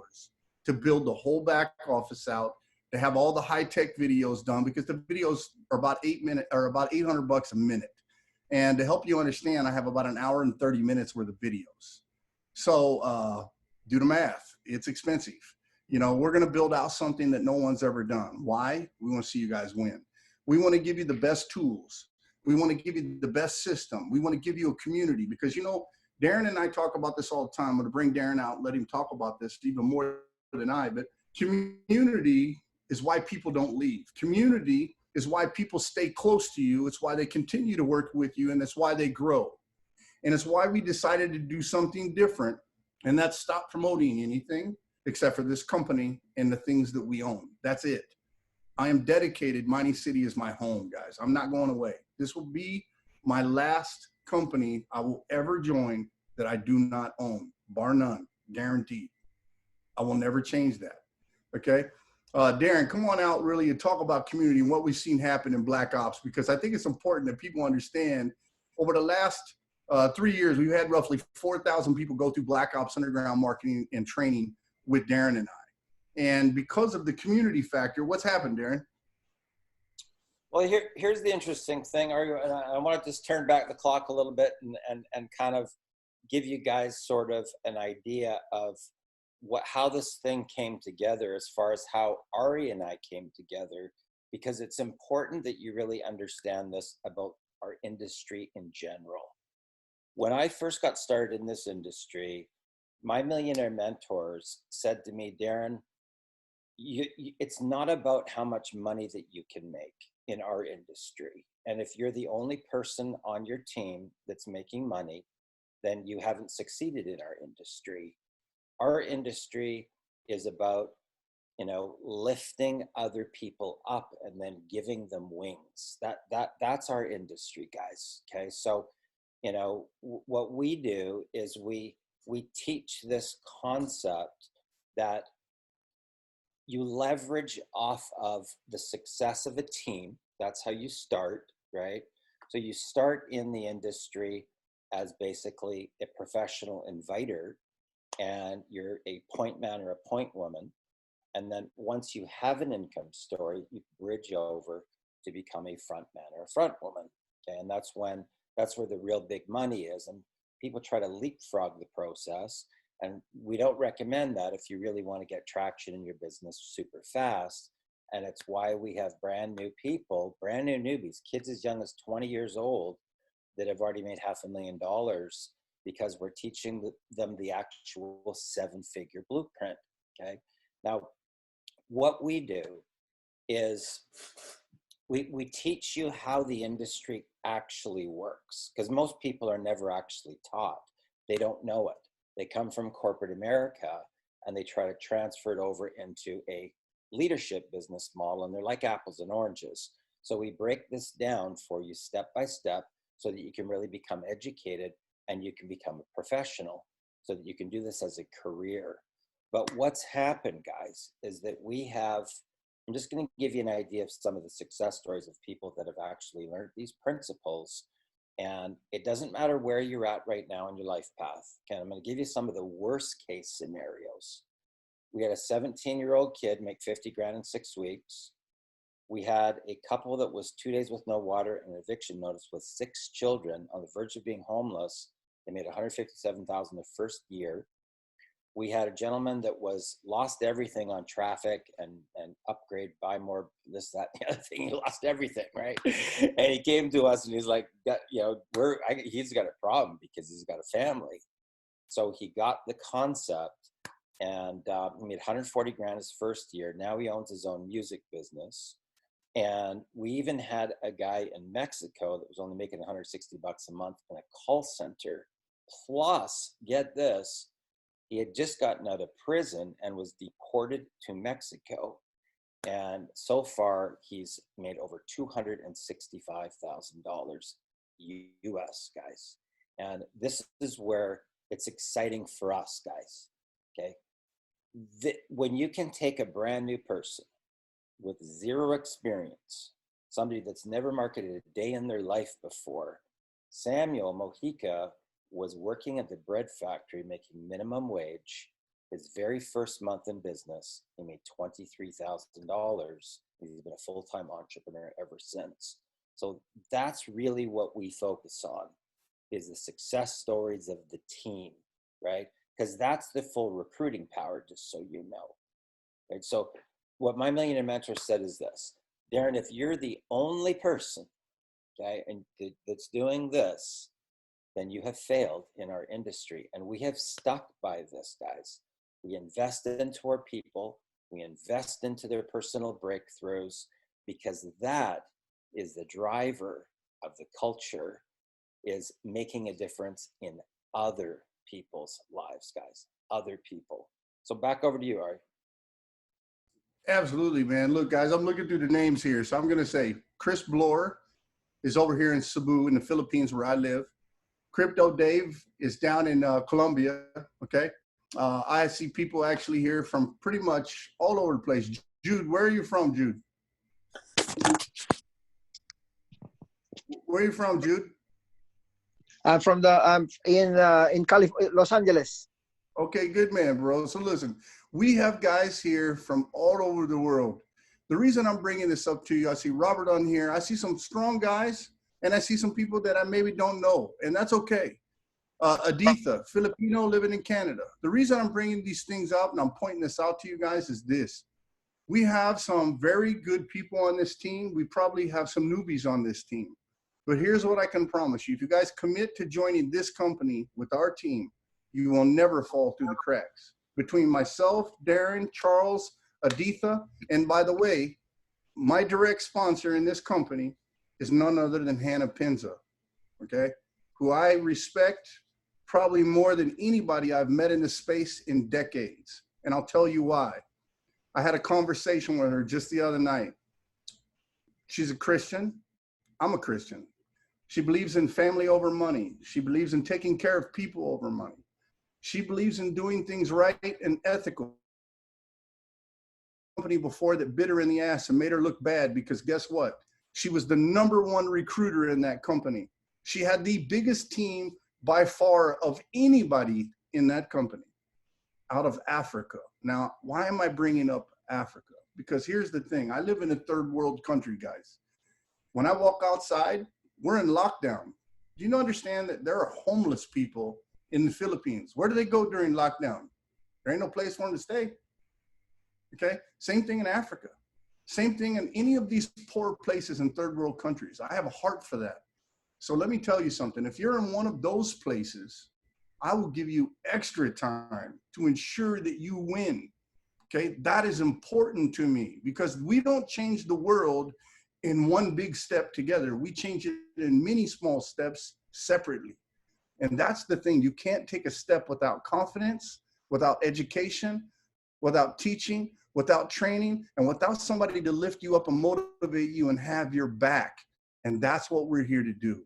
to build the whole back office out, to have all the high-tech videos done, because the videos are about 8 minutes or about $800 a minute. And to help you understand, I have about an hour and 30 minutes worth of videos. So do the math. It's expensive. We're going to build out something that no one's ever done. Why? We want to see you guys win. We want to give you the best tools. We want to give you the best system. We want to give you a community, because, Darren and I talk about this all the time. I'm going to bring Darren out and let him talk about this even more than I, but community is why people don't leave. Community is why people stay close to you. It's why they continue to work with you, and it's why they grow. And it's why we decided to do something different, and that's stop promoting anything except for this company and the things that we own. That's it. I am dedicated. MiningCity is my home, guys. I'm not going away. This will be my last company I will ever join that I do not own, bar none, guaranteed. I will never change that. Okay. Darren, come on out really and talk about community and what we've seen happen in Black Ops, because I think it's important that people understand over the last 3 years, we've had roughly 4,000 people go through Black Ops underground marketing and training with Darren and I. And because of the community factor, what's happened, Darren? Well, here's the interesting thing. I want to just turn back the clock a little bit and kind of give you guys sort of an idea of how this thing came together, as far as how Ari and I came together, because it's important that you really understand this about our industry in general. When I first got started in this industry, my millionaire mentors said to me, Darren, it's not about how much money that you can make in our industry. And if you're the only person on your team that's making money, then you haven't succeeded in our industry. Our industry is about, lifting other people up and then giving them wings. That's our industry, guys. Okay. So, what we do is we teach this concept that you leverage off of the success of a team. That's how you start, right? So you start in the industry as basically a professional inviter, and you're a point man or a point woman. And then once you have an income story, you bridge over to become a front man or a front woman. Okay? And that's where the real big money is. And people try to leapfrog the process. And we don't recommend that if you really want to get traction in your business super fast. And it's why we have brand new people, brand new newbies, kids as young as 20 years old that have already made $500,000 because we're teaching them the actual 7-figure blueprint. Okay. Now, what we do is we teach you how the industry actually works, because most people are never actually taught. They don't know it. They come from corporate America and they try to transfer it over into a leadership business model, and they're like apples and oranges. So we break this down for you step by step so that you can really become educated and you can become a professional, so that you can do this as a career. But what's happened, guys, is that I'm just going to give you an idea of some of the success stories of people that have actually learned these principles. And it doesn't matter where you're at right now in your life path. Okay, I'm going to give you some of the worst case scenarios. We had a 17-year-old kid make 50 grand in 6 weeks. We had a couple that was 2 days with no water and an eviction notice with 6 children on the verge of being homeless. They made $157,000 the first year. We had a gentleman that lost everything on traffic and upgrade, buy more, this, that, the other thing. He lost everything, right? And he came to us and he's like, he's got a problem because he's got a family. So he got the concept, and he made 140 grand his first year. Now he owns his own music business. And we even had a guy in Mexico that was only making $160 a month in a call center. Plus, get this, he had just gotten out of prison and was deported to Mexico. And so far, he's made over $265,000 US, guys. And this is where it's exciting for us, guys, okay? When you can take a brand new person with 0 experience, somebody that's never marketed a day in their life before. Samuel Mojica was working at the bread factory making minimum wage. His very first month in business, he made $23,000. He's been a full-time entrepreneur ever since. So that's really what we focus on, is the success stories of the team, right? Because that's the full recruiting power, just so you know. Right? So what my millionaire mentor said is this: Darren, if you're the only person, okay, and that's doing this, then you have failed in our industry. And we have stuck by this, guys. We invest into our people. We invest into their personal breakthroughs, because that is the driver of the culture, is making a difference in other people's lives, guys, other people. So back over to you, Ari. Absolutely, man. Look, guys, I'm looking through the names here. So I'm going to say Chris Bloor is over here in Cebu in the Philippines, where I live. Crypto Dave is down in Colombia, okay? I see people actually here from pretty much all over the place. Jude, where are you from, Jude? Where are you from, Jude? I'm in California, Los Angeles. Okay, good man, bro. So listen, we have guys here from all over the world. The reason I'm bringing this up to you, I see Robert on here. I see some strong guys, and I see some people that I maybe don't know, and that's okay. Aditha, Filipino living in Canada. The reason I'm bringing these things up and I'm pointing this out to you guys is this. We have some very good people on this team. We probably have some newbies on this team. But here's what I can promise you. If you guys commit to joining this company with our team, you will never fall through the cracks. Between myself, Darren, Charles, Aditha, and by the way, my direct sponsor in this company is none other than Hannah Pinza, okay? Who I respect probably more than anybody I've met in this space in decades. And I'll tell you why. I had a conversation with her just the other night. She's a Christian. I'm a Christian. She believes in family over money. She believes in taking care of people over money. She believes in doing things right and ethical. Company before that bit her in the ass and made her look bad, because guess what? She was the #1 recruiter in that company. She had the biggest team by far of anybody in that company out of Africa. Now, why am I bringing up Africa? Because here's the thing. I live in a 3rd world country, guys. When I walk outside, we're in lockdown. Do you understand that there are homeless people in the Philippines? Where do they go during lockdown? There ain't no place for them to stay. Okay? Same thing in Africa. Same thing in any of these poor places in third world countries. I have a heart for that. So let me tell you something. If you're in one of those places, I will give you extra time to ensure that you win. Okay, that is important to me because we don't change the world in one big step together. We change it in many small steps separately. And that's the thing. You can't take a step without confidence, without education, without teaching, without training, and without somebody to lift you up and motivate you and have your back. And that's what we're here to do.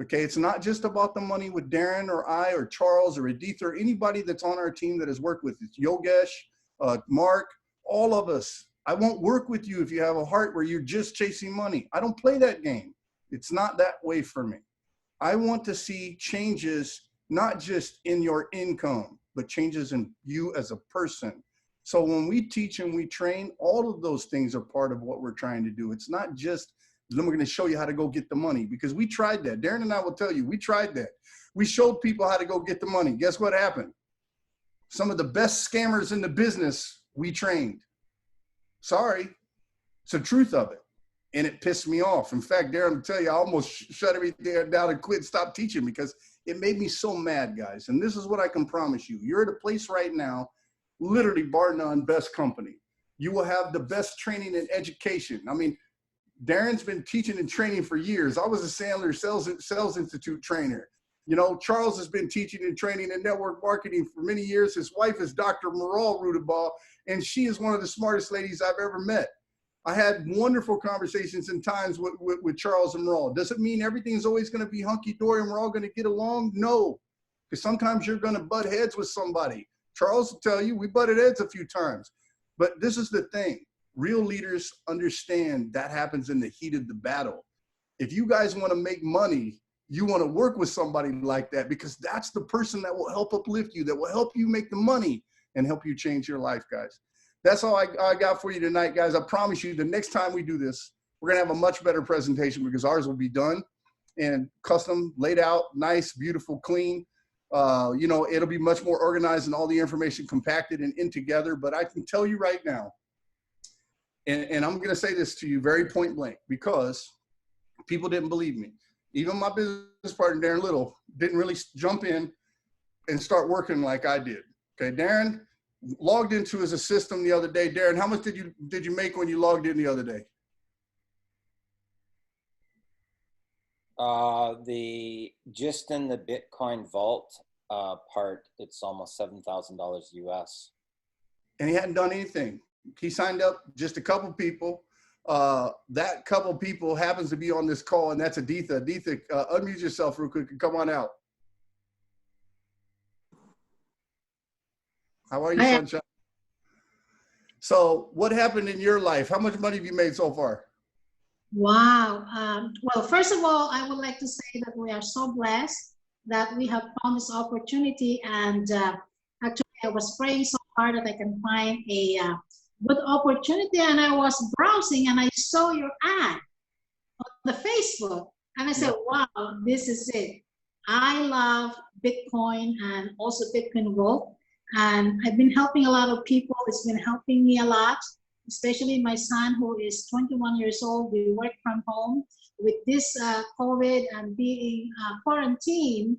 Okay, it's not just about the money with Darren or I or Charles or Edith or anybody that's on our team that has worked with us. Yogesh, Mark, all of us. I won't work with you if you have a heart where you're just chasing money. I don't play that game. It's not that way for me. I want to see changes, not just in your income, but changes in you as a person. So when we teach and we train, all of those things are part of what we're trying to do. It's not just, then we're going to show you how to go get the money, because we tried that. Darren and I will tell you, we tried that. We showed people how to go get the money. Guess what happened? Some of the best scammers in the business, we trained. Sorry, it's the truth of it. And it pissed me off. In fact, Darren, I'll tell you, I almost shut everything down and quit, stop teaching, because it made me so mad, guys. And this is what I can promise you. You're at a place right now, literally bar none, best company. You will have the best training and education. I mean, Darren's been teaching and training for years. I was a Sandler Sales Institute trainer. You know, Charles has been teaching and training in network marketing for many years. His wife is Dr. Maral Rudabal, and she is one of the smartest ladies I've ever met. I had wonderful conversations and times with Charles and Maral. Does it mean everything's always going to be hunky-dory and we're all going to get along? No, because sometimes you're going to butt heads with somebody. Charles will tell you, we butted heads a few times. But this is the thing. Real leaders understand that happens in the heat of the battle. If you guys want to make money, you want to work with somebody like that, because that's the person that will help uplift you, that will help you make the money and help you change your life, guys. That's all I got for you tonight, guys. I promise you the next time we do this, we're going to have a much better presentation, because ours will be done and custom, laid out, nice, beautiful, clean. You know, it'll be much more organized and all the information compacted and in together. But I can tell you right now, and I'm going to say this to you very point blank, because people didn't believe me. Even my business partner, Darren Little, didn't really jump in and start working like I did. Okay, Darren logged into his system the other day. Darren, how much did you make when you logged in the other day? Just in the Bitcoin vault part, it's almost $7,000 US. And he hadn't done anything. He signed up just a couple people. That couple people happens to be on this call, and that's Aditha. Aditha, unmute yourself real quick and come on out. How are you, Sunshine? So what happened in your life? How much money have you made so far? Wow. Well, first of all, I would like to say that we are so blessed that we have found this opportunity. And actually, I was praying so hard that I can find a good opportunity. And I was browsing and I saw your ad on the Facebook. And I said, wow, this is it. I love Bitcoin and also Bitcoin Gold. And I've been helping a lot of people. It's been helping me a lot, especially my son, who is 21 years old. We work from home with this COVID and being quarantined.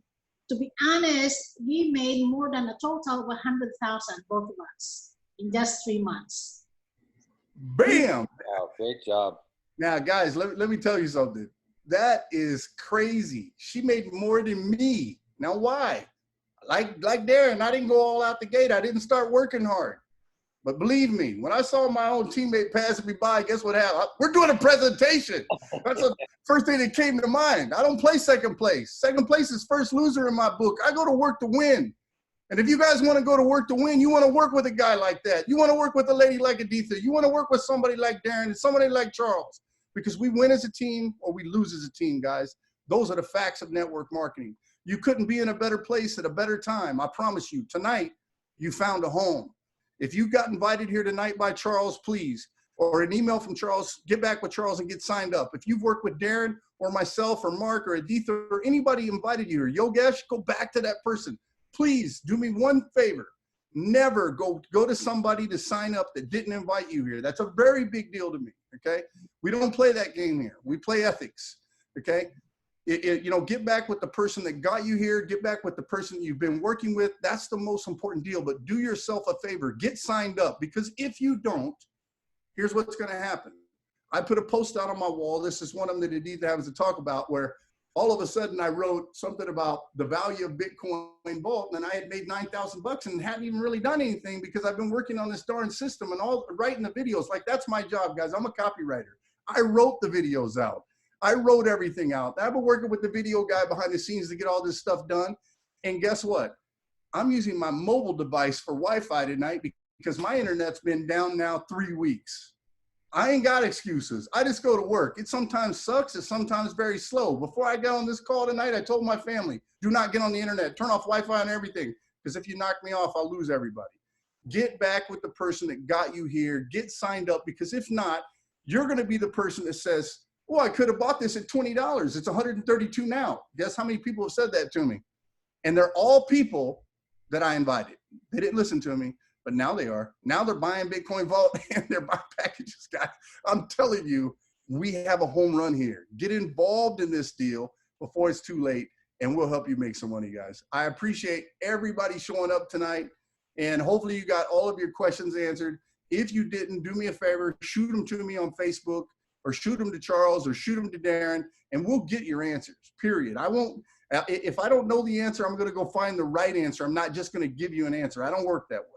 To be honest, we made more than a total of 100,000, both of us, in just 3 months. Bam! Wow, great job. Now, guys, let me tell you something. That is crazy. She made more than me. Now, why? Like Darren, I didn't go all out the gate. I didn't start working hard. But believe me, when I saw my own teammate passing me by, guess what happened? We're doing a presentation. That's the first thing that came to mind. I don't play second place. Second place is first loser in my book. I go to work to win. And if you guys want to go to work to win, you want to work with a guy like that. You want to work with a lady like Aditha. You want to work with somebody like Darren and somebody like Charles. Because we win as a team or we lose as a team, guys. Those are the facts of network marketing. You couldn't be in a better place at a better time. I promise you, tonight, you found a home. If you got invited here tonight by Charles, please, or an email from Charles, get back with Charles and get signed up. If you've worked with Darren or myself or Mark or Aditha or anybody invited you, or Yogesh, go back to that person. Please do me one favor. Never go to somebody to sign up that didn't invite you here. That's a very big deal to me, okay? We don't play that game here. We play ethics, okay? You know, get back with the person that got you here. Get back with the person you've been working with. That's the most important deal. But do yourself a favor. Get signed up, because if you don't, here's what's going to happen. I put a post out on my wall. This is one of them that Editha happens to talk about, where all of a sudden I wrote something about the value of Bitcoin Vault, and I had made $9,000 and hadn't even really done anything because I've been working on this darn system and all writing the videos. Like, that's my job, guys. I'm a copywriter. I wrote the videos out. I wrote everything out. I've been working with the video guy behind the scenes to get all this stuff done. And guess what? I'm using my mobile device for Wi-Fi tonight because my internet's been down now 3 weeks. I ain't got excuses. I just go to work. It sometimes sucks. It's sometimes very slow. Before I got on this call tonight, I told my family, do not get on the internet. Turn off Wi-Fi and everything, because if you knock me off, I'll lose everybody. Get back with the person that got you here. Get signed up, because if not, you're going to be the person that says, oh, I could have bought this at $20. It's $132 now. Guess how many people have said that to me? And they're all people that I invited. They didn't listen to me. But now they are. Now they're buying Bitcoin Vault and they're buying packages, guys. I'm telling you, we have a home run here. Get involved in this deal before it's too late, and we'll help you make some money, guys. I appreciate everybody showing up tonight, and hopefully you got all of your questions answered. If you didn't, do me a favor, shoot them to me on Facebook, or shoot them to Charles, or shoot them to Darren, and we'll get your answers, period. I won't, if I don't know the answer, I'm going to go find the right answer. I'm not just going to give you an answer. I don't work that way.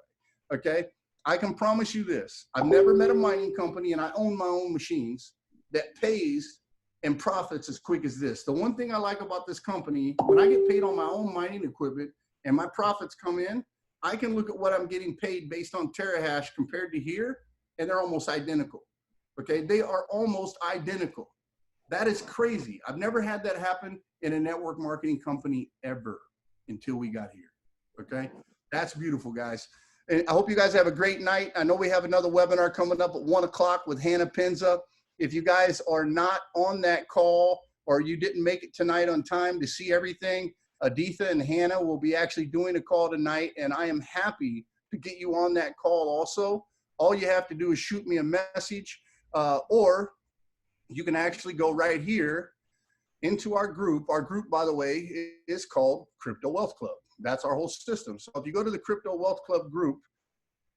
Okay, I can promise you this. I've never met a mining company, and I own my own machines, that pays and profits as quick as this. The one thing I like about this company, when I get paid on my own mining equipment and my profits come in, I can look at what I'm getting paid based on terahash compared to here, and they're almost identical. Okay, they are almost identical. That is crazy. I've never had that happen in a network marketing company ever until we got here. Okay, that's beautiful, guys. And I hope you guys have a great night. I know we have another webinar coming up at 1 o'clock with Hannah Penza. If you guys are not on that call, or you didn't make it tonight on time to see everything, Editha and Hannah will be actually doing a call tonight, and I am happy to get you on that call also. All you have to do is shoot me a message, or you can actually go right here into our group. Our group, by the way, is called Crypto Wealth Club. That's our whole system. So if you go to the Crypto Wealth Club group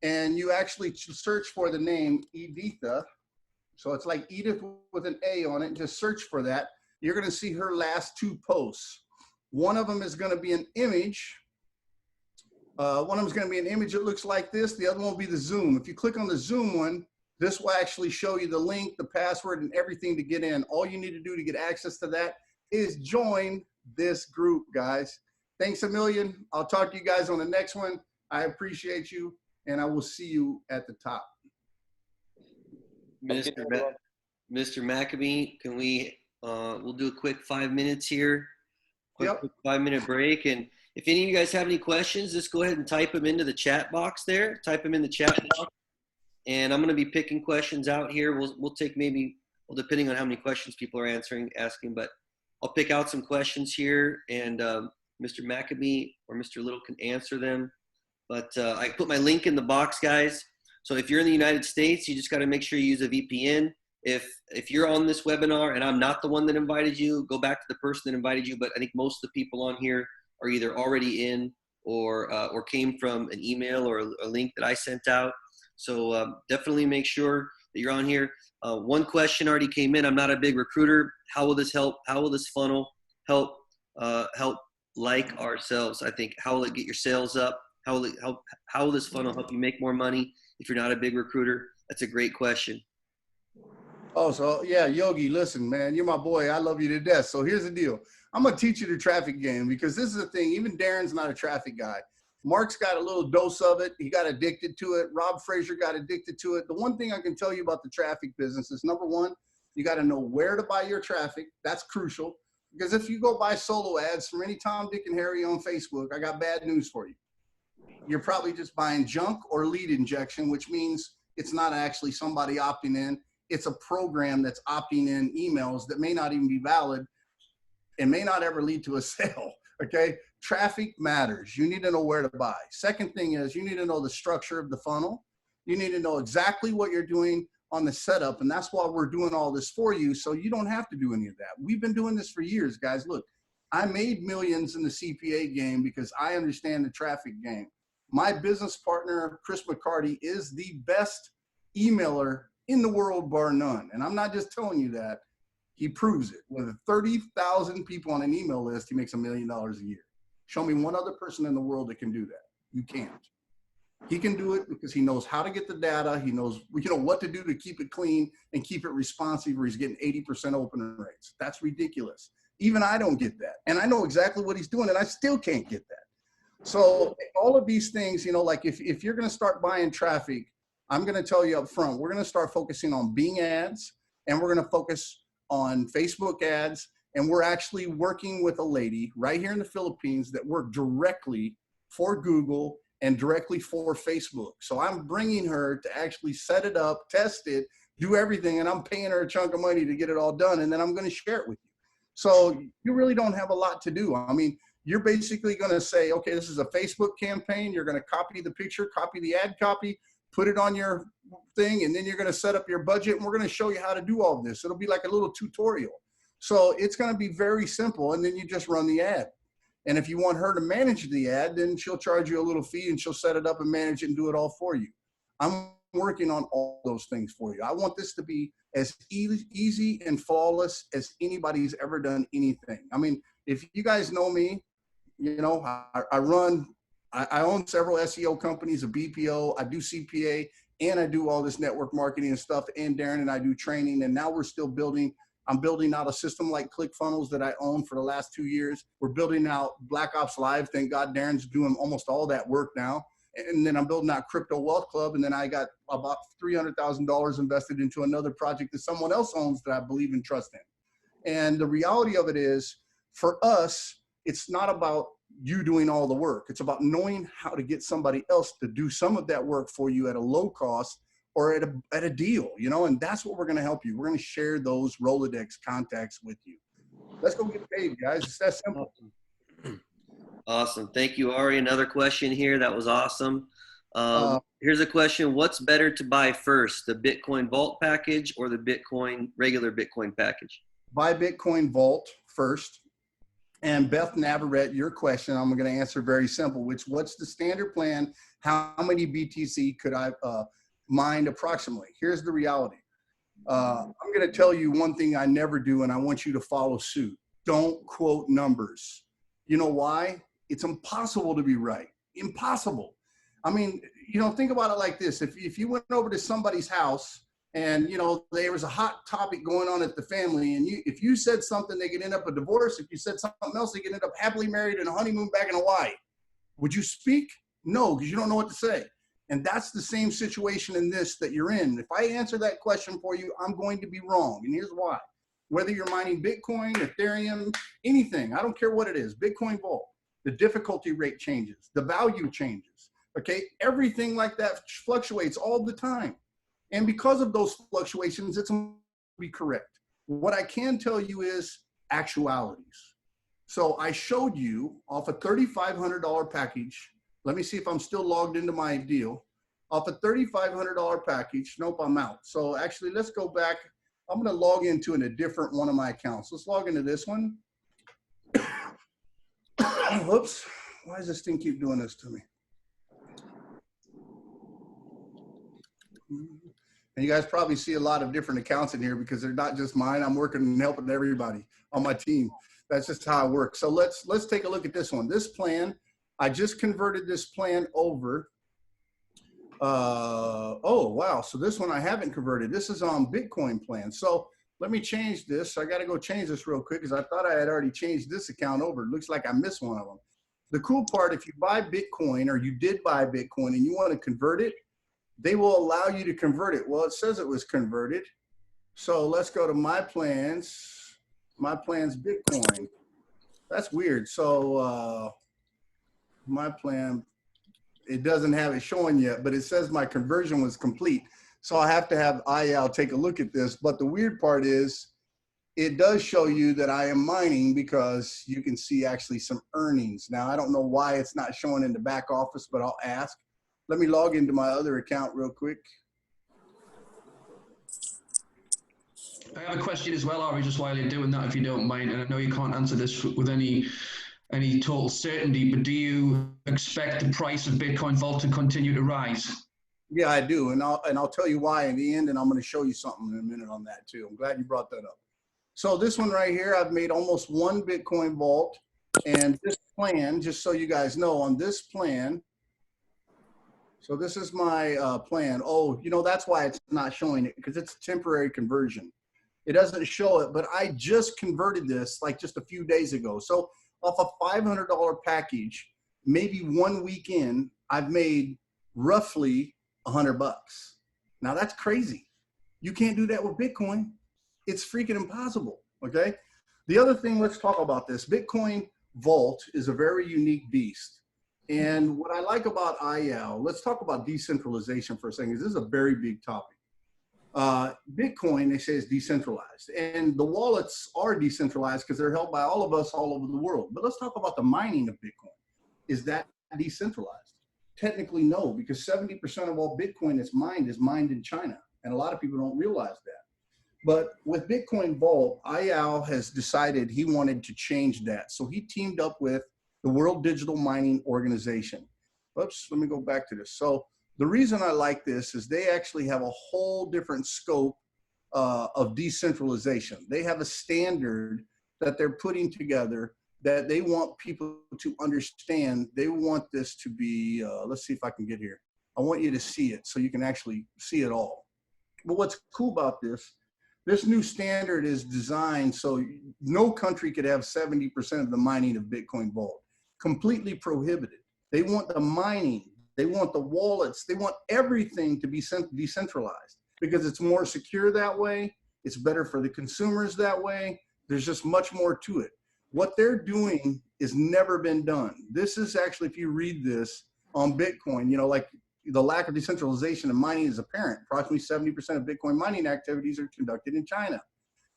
and you actually search for the name Editha, so it's like Edith with an A on it, just search for that, you're going to see her last 2 posts. One of them is going to be an image. That looks like this. The other one will be the Zoom. If you click on the Zoom one, this will actually show you the link, the password, and everything to get in. All you need to do to get access to that is join this group, guys. Thanks a million. I'll talk to you guys on the next one. I appreciate you, and I will see you at the top. Mr. Maccabee, can we, we'll do a quick 5 minutes here. Quick 5-minute break. And if any of you guys have any questions, just go ahead and type them into the chat box there. Type them in the chat box. And I'm going to be picking questions out here. We'll take maybe, well, depending on how many questions people are asking, but I'll pick out some questions here, and Mr. Maccabee or Mr. Little can answer them. But I put my link in the box, guys. So if you're in the United States, you just got to make sure you use a VPN. If you're on this webinar and I'm not the one that invited you, go back to the person that invited you. But I think most of the people on here are either already in or came from an email or a link that I sent out. So definitely make sure that you're on here. One question already came in. I'm not a big recruiter. How will this help? How will this funnel help like ourselves? I think, how will it get your sales up? How will this funnel help you make more money if you're not a big recruiter? That's a great question. Oh, so yeah, Yogi, listen, man, you're my boy. I love you to death. So here's the deal. I'm going to teach you the traffic game, because this is the thing. Even Darren's not a traffic guy. Mark's got a little dose of it. He got addicted to it. Rob Frazier got addicted to it. The one thing I can tell you about the traffic business is, number one, you got to know where to buy your traffic. That's crucial, because if you go buy solo ads from any Tom, Dick, and Harry on Facebook, I got bad news for you. You're probably just buying junk or lead injection, which means it's not actually somebody opting in. It's a program that's opting in emails that may not even be valid and may not ever lead to a sale. Okay. traffic matters. You need to know where to buy. Second thing is you need to know the structure of the funnel. You need to know exactly what you're doing on the setup. And that's why we're doing all this for you. So you don't have to do any of that. We've been doing this for years, guys. Look, I made millions in the CPA game because I understand the traffic game. My business partner, Chris McCarty, is the best emailer in the world, bar none. And I'm not just telling you that. He proves it. With 30,000 people on an email list, he makes $1 million a year. Show me one other person in the world that can do that. You can't. He can do it because he knows how to get the data. He knows, what to do to keep it clean and keep it responsive, where he's getting 80% open rates. That's ridiculous. Even I don't get that. And I know exactly what he's doing, and I still can't get that. So all of these things, like if you're going to start buying traffic, I'm going to tell you up front, we're going to start focusing on Bing ads, and we're going to focus on Facebook ads. And we're actually working with a lady right here in the Philippines that worked directly for Google and directly for Facebook. So I'm bringing her to actually set it up, test it, do everything, and I'm paying her a chunk of money to get it all done, and then I'm going to share it with you. So you really don't have a lot to do. I mean, you're basically going to say, okay, this is a Facebook campaign. You're going to copy the picture, copy the ad copy, put it on your thing, and then you're going to set up your budget, and we're going to show you how to do all of this. It'll be like a little tutorial. So it's going to be very simple, and then you just run the ad. And if you want her to manage the ad, then she'll charge you a little fee, and she'll set it up and manage it and do it all for you. I'm working on all those things for you. I want this to be as easy and flawless as anybody's ever done anything. I mean, if you guys know me, I own several SEO companies, a BPO, I do CPA, and I do all this network marketing and stuff. And Darren and I do training, and now we're still building. I'm building out a system like ClickFunnels that I own for the last 2 years. We're building out Black Ops Live. Thank God Darren's doing almost all that work now. And then I'm building out Crypto Wealth Club. And then I got about $300,000 invested into another project that someone else owns that I believe and trust in. And the reality of it is, for us, it's not about you doing all the work. It's about knowing how to get somebody else to do some of that work for you at a low cost or at a deal, and that's what we're going to help you. We're going to share those Rolodex contacts with you. Let's go get paid, guys. It's that simple. Awesome. Thank you, Ari. Another question here. That was awesome. Here's a question. What's better to buy first, the Bitcoin Vault package or the regular Bitcoin package? Buy Bitcoin Vault first. And Beth Navarrete, your question, I'm going to answer very simple, what's the standard plan? How many BTC could I mine approximately? Here's the reality. I'm going to tell you one thing I never do, and I want you to follow suit. Don't quote numbers. You know why? It's impossible to be right. Impossible. I mean, think about it like this. If you went over to somebody's house and, there was a hot topic going on at the family, and if you said something, they could end up a divorce. If you said something else, they could end up happily married in a honeymoon back in Hawaii. Would you speak? No, because you don't know what to say. And that's the same situation in this that you're in. If I answer that question for you, I'm going to be wrong. And here's why. Whether you're mining Bitcoin, Ethereum, anything, I don't care what it is, Bitcoin Vault, the difficulty rate changes, the value changes, okay? Everything like that fluctuates all the time. And because of those fluctuations, it's going to be correct. What I can tell you is actualities. So I showed you off a $3,500 package. Let me see if I'm still logged into my deal. Off a $3,500 package. Nope, I'm out. So actually, let's go back. I'm going to log into a different one of my accounts. Let's log into this one. Whoops. Why does this thing keep doing this to me? And you guys probably see a lot of different accounts in here because they're not just mine. I'm working and helping everybody on my team. That's just how it works. So let's take a look at this one. This plan, I just converted this plan over. Oh, wow. So this one I haven't converted. This is on Bitcoin plan. So let me change this. I got to go change this real quick because I thought I had already changed this account over. It looks like I missed one of them. The cool part, if you buy Bitcoin or you did buy Bitcoin and you want to convert it, they will allow you to convert it. Well, it says it was converted. So let's go to my plans Bitcoin. That's weird. So my plan, it doesn't have it showing yet, but it says my conversion was complete. So I have to have IAL take a look at this. But the weird part is it does show you that I am mining because you can see actually some earnings. Now, I don't know why it's not showing in the back office, but I'll ask. Let me log into my other account real quick. I have a question as well, Ari, just while you're doing that, if you don't mind. And I know you can't answer this with any total certainty, but do you expect the price of Bitcoin Vault to continue to rise? Yeah, I do, and I'll tell you why in the end, and I'm going to show you something in a minute on that too. I'm glad you brought that up. So this one right here, I've made almost 1 Bitcoin Vault, and this plan, just so you guys know, on this plan, so this is my plan. Oh, you know, that's why it's not showing it, because it's a temporary conversion. It doesn't show it, but I just converted this like just a few days ago. So off a $500 package, maybe 1 week in, I've made roughly $100. Now that's crazy. You can't do that with Bitcoin. It's freaking impossible, okay? The other thing, let's talk about this. Bitcoin Vault is a very unique beast. And what I like about IAL, let's talk about decentralization for a second, because this is a very big topic. Bitcoin, they say, is decentralized, and the wallets are decentralized because they're held by all of us all over the world. But let's talk about the mining of Bitcoin. Is that decentralized? Technically, no, because 70% of all Bitcoin that's mined is mined in China, and a lot of people don't realize that. But with Bitcoin Vault, IAL has decided he wanted to change that. So he teamed up with the World Digital Mining Organization. Oops, let me go back to this. So the reason I like this is they actually have a whole different scope of decentralization. They have a standard that they're putting together that they want people to understand. They want this to be, let's see if I can get here. I want you to see it so you can actually see it all. But what's cool about this new standard is designed so no country could have 70% of the mining of Bitcoin Vault. Completely prohibited. They want the mining, they want the wallets, they want everything to be decentralized because it's more secure that way. It's better for the consumers that way. There's just much more to it. What they're doing is never been done. This is actually, if you read this on Bitcoin, you know, like the lack of decentralization and mining is apparent. Approximately 70% of Bitcoin mining activities are conducted in China.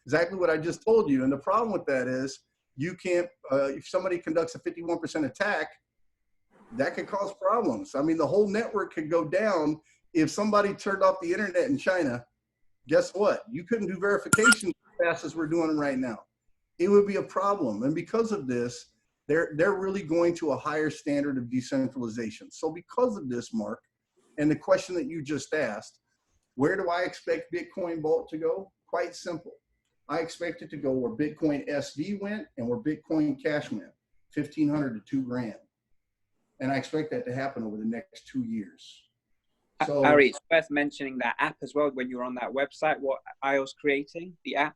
Exactly what I just told you. And the problem with that is you can't, if somebody conducts a 51% attack, that could cause problems. I mean, the whole network could go down if somebody turned off the internet in China. Guess what? You couldn't do verification as fast as we're doing right now. It would be a problem. And because of this, they're really going to a higher standard of decentralization. So because of this, Mark, and the question that you just asked, where do I expect Bitcoin Vault to go? Quite simple. I expect it to go where Bitcoin SV went and where Bitcoin Cash went, 1,500 to $2,000. And I expect that to happen over the next 2 years. So, Ari, it's worth mentioning that app as well when you're on that website, what IO's creating, the app.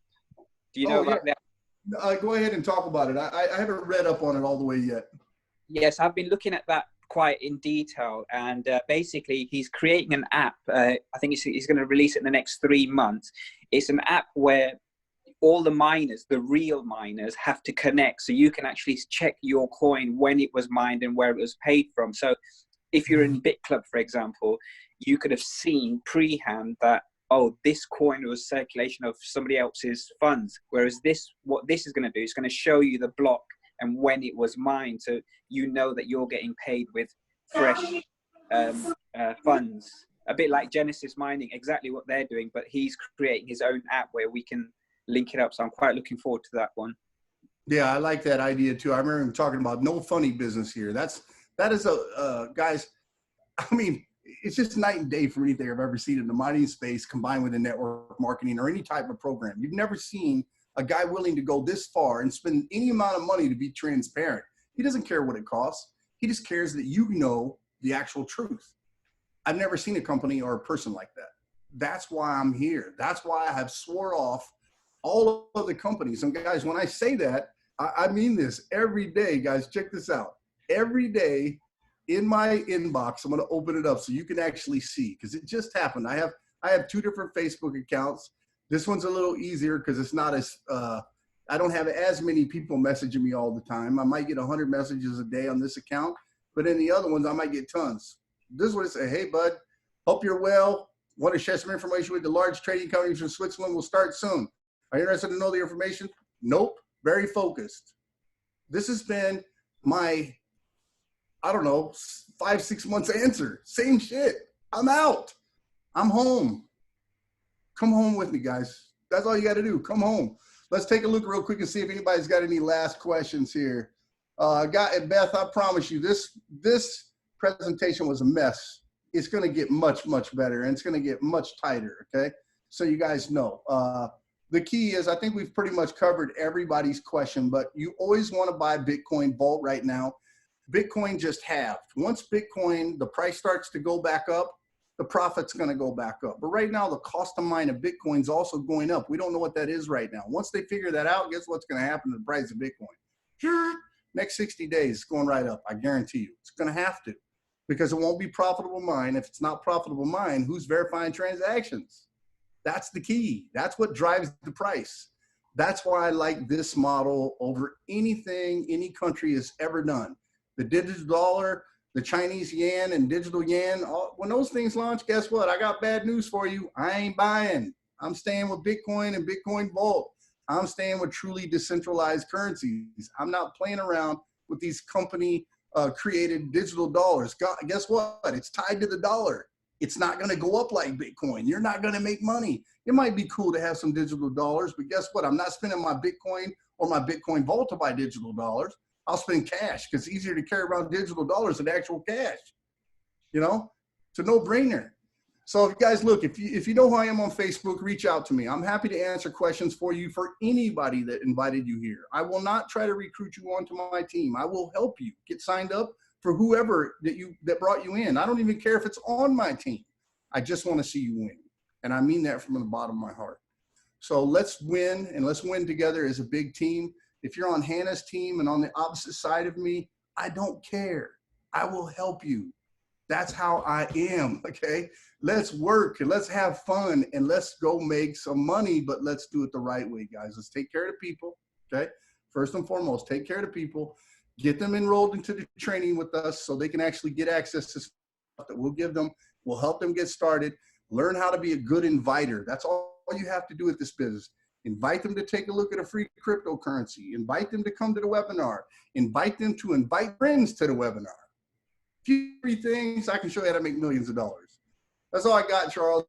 Do you know about that? Go ahead and talk about it. I haven't read up on it all the way yet. Yes, I've been looking at that quite in detail. And basically, he's creating an app. I think he's going to release it in the next 3 months. It's an app where all the miners, the real miners, have to connect. So you can actually check your coin when it was mined and where it was paid from. So if you're in BitClub, for example, you could have seen pre-hand that, oh, this coin was circulation of somebody else's funds. Whereas what this is going to do is going to show you the block and when it was mined. So you know that you're getting paid with fresh funds. A bit like Genesis Mining, exactly what they're doing, but he's creating his own app where we can link it up. So I'm quite looking forward to that one. Yeah, I like that idea too. I remember him talking about no funny business here. That is guys, I mean, it's just night and day for anything I've ever seen in the mining space combined with the network marketing or any type of program. You've never seen a guy willing to go this far and spend any amount of money to be transparent. He doesn't care what it costs. He just cares that you know the actual truth. I've never seen a company or a person like that. That's why I'm here. That's why I have swore off all of the companies. And guys, when I say that, I mean this every day, guys. Check this out. Every day in my inbox, I'm going to open it up so you can actually see, because it just happened. I have 2 different Facebook accounts. This one's a little easier because it's not as, I don't have as many people messaging me all the time. I might get 100 messages a day on this account, but in the other ones, I might get tons. This is what it says. Hey, bud, hope you're well. Want to share some information with the large trading companies from Switzerland. We'll start soon. Are you interested to know the information? Nope. Very focused. This has been my, I don't know, 5-6 months answer. Same shit. I'm out. I'm home. Come home with me, guys. That's all you got to do. Come home. Let's take a look real quick and see if anybody's got any last questions here. Beth, I promise you, this presentation was a mess. It's going to get much, much better, and it's going to get much tighter, okay? So you guys know. The key is, I think we've pretty much covered everybody's question, but you always want to buy Bitcoin Vault right now. Bitcoin just halved. Once Bitcoin, the price starts to go back up, the profit's going to go back up. But right now, the cost to mine of Bitcoin is also going up. We don't know what that is right now. Once they figure that out, guess what's going to happen to the price of Bitcoin? Next 60 days, it's going right up. I guarantee you. It's going to have to, because it won't be profitable mine. If it's not profitable mine, who's verifying transactions? That's the key. That's what drives the price. That's why I like this model over anything any country has ever done. The digital dollar, the Chinese yuan and digital yen, when those things launch, guess what? I got bad news for you. I ain't buying. I'm staying with Bitcoin and Bitcoin Vault. I'm staying with truly decentralized currencies. I'm not playing around with these company created digital dollars. Guess what? It's tied to the dollar. It's not going to go up like Bitcoin. You're not going to make money. It might be cool to have some digital dollars, but guess what? I'm not spending my Bitcoin or my Bitcoin Vault to buy digital dollars. I'll spend cash because it's easier to carry around digital dollars than actual cash. You know, it's a no-brainer. So if you guys look, if you know who I am on Facebook, reach out to me. I'm happy to answer questions for you for anybody that invited you here. I will not try to recruit you onto my team. I will help you get signed up for whoever that brought you in. I don't even care if it's on my team. I just want to see you win. And I mean that from the bottom of my heart. So let's win, and let's win together as a big team. If you're on Hannah's team and on the opposite side of me, I don't care. I will help you. That's how I am, okay? Let's work and let's have fun and let's go make some money, but let's do it the right way, guys. Let's take care of the people, okay? First and foremost, take care of the people. Get them enrolled into the training with us so they can actually get access to stuff that we'll give them. We'll help them get started. Learn how to be a good inviter. That's all you have to do with this business. Invite them to take a look at a free cryptocurrency. Invite them to come to the webinar. Invite them to invite friends to the webinar. Few things, I can show you how to make millions of dollars. That's all I got, Charles.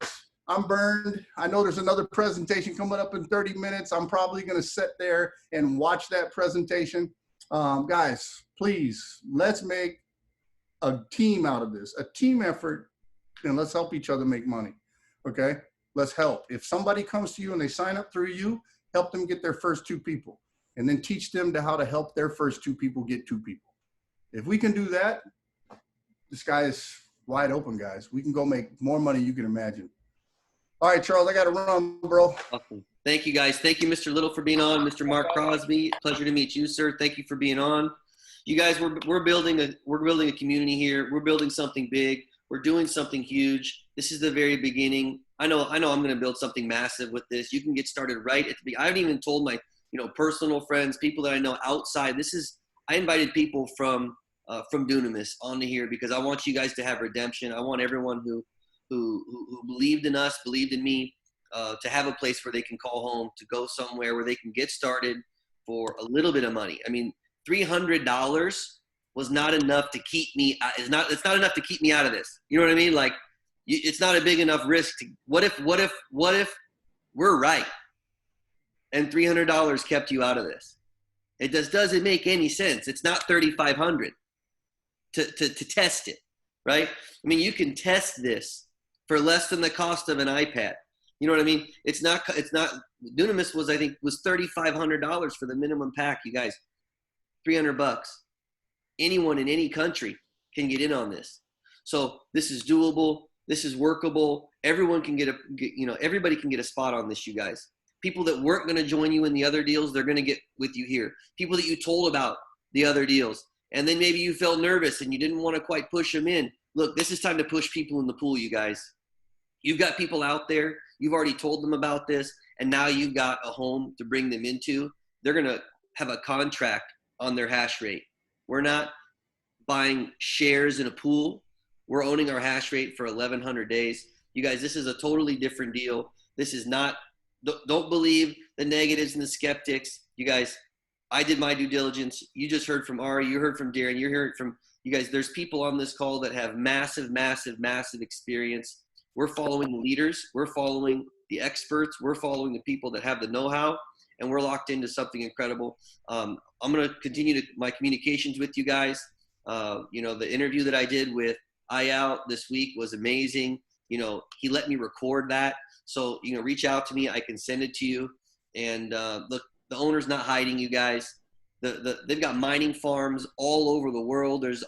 I'm burned. I know there's another presentation coming up in 30 minutes. I'm probably going to sit there and watch that presentation. Guys, please, let's make a team out of this, a team effort, and let's help each other make money, okay? Let's help. If somebody comes to you and they sign up through you, help them get their first 2 people, and then teach them how to help their first 2 people get 2 people. If we can do that, the sky is wide open, guys. We can go make more money you can imagine. All right, Charles, I got to run, bro. Awesome. Thank you, guys. Thank you, Mr. Little, for being on. Mr. Mark Crosby, pleasure to meet you, sir. Thank you for being on. You guys, we're building a community here. We're building something big. We're doing something huge. This is the very beginning. I know I'm going to build something massive with this. You can get started right at the beginning. I haven't even told my personal friends, people that I know outside. I invited people from Dunamis onto here because I want you guys to have redemption. I want everyone who believed in us, believed in me, to have a place where they can call home, to go somewhere where they can get started for a little bit of money. I mean, $300 was not enough to keep me. It's not enough to keep me out of this. You know what I mean? Like, it's not a big enough risk. What if we're right and $300 kept you out of this? It just doesn't make any sense. It's not $3,500 to test it, right? I mean, you can test this for less than the cost of an iPad. You know what I mean? It's not, Dunamis was $3,500 for the minimum pack, you guys. $300. Anyone in any country can get in on this. So this is doable. This is workable. Everyone can everybody can get a spot on this, you guys. People that weren't going to join you in the other deals, they're going to get with you here. People that you told about the other deals, and then maybe you felt nervous and you didn't want to quite push them in. Look, this is time to push people in the pool, you guys. You've got people out there. You've already told them about this, and now you've got a home to bring them into. They're going to have a contract on their hash rate. We're not buying shares in a pool. We're owning our hash rate for 1,100 days. You guys, this is a totally different deal. This is not Don't believe the negatives and the skeptics. You guys, I did my due diligence. You just heard from Ari. You heard from Darren. You're hearing from you guys. There's people on this call that have massive, massive, massive experience. We're following the leaders. We're following the experts. We're following the people that have the know-how, and we're locked into something incredible. I'm going to continue my communications with you guys. You know, the interview that I did with Ayal this week was amazing. You know, he let me record that. So, you know, reach out to me. I can send it to you. And look, the owner's not hiding, you guys. They've got mining farms all over the world. There's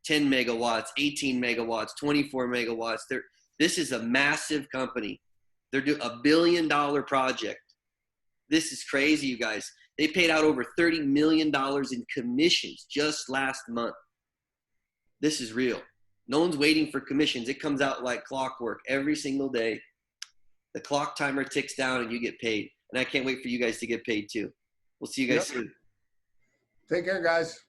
10 megawatts, 18 megawatts, 24 megawatts. This is a massive company. They're doing $1 billion project. This is crazy, you guys. They paid out over $30 million in commissions just last month. This is real. No one's waiting for commissions. It comes out like clockwork every single day. The clock timer ticks down and you get paid. And I can't wait for you guys to get paid too. We'll see you guys soon. Take care, guys.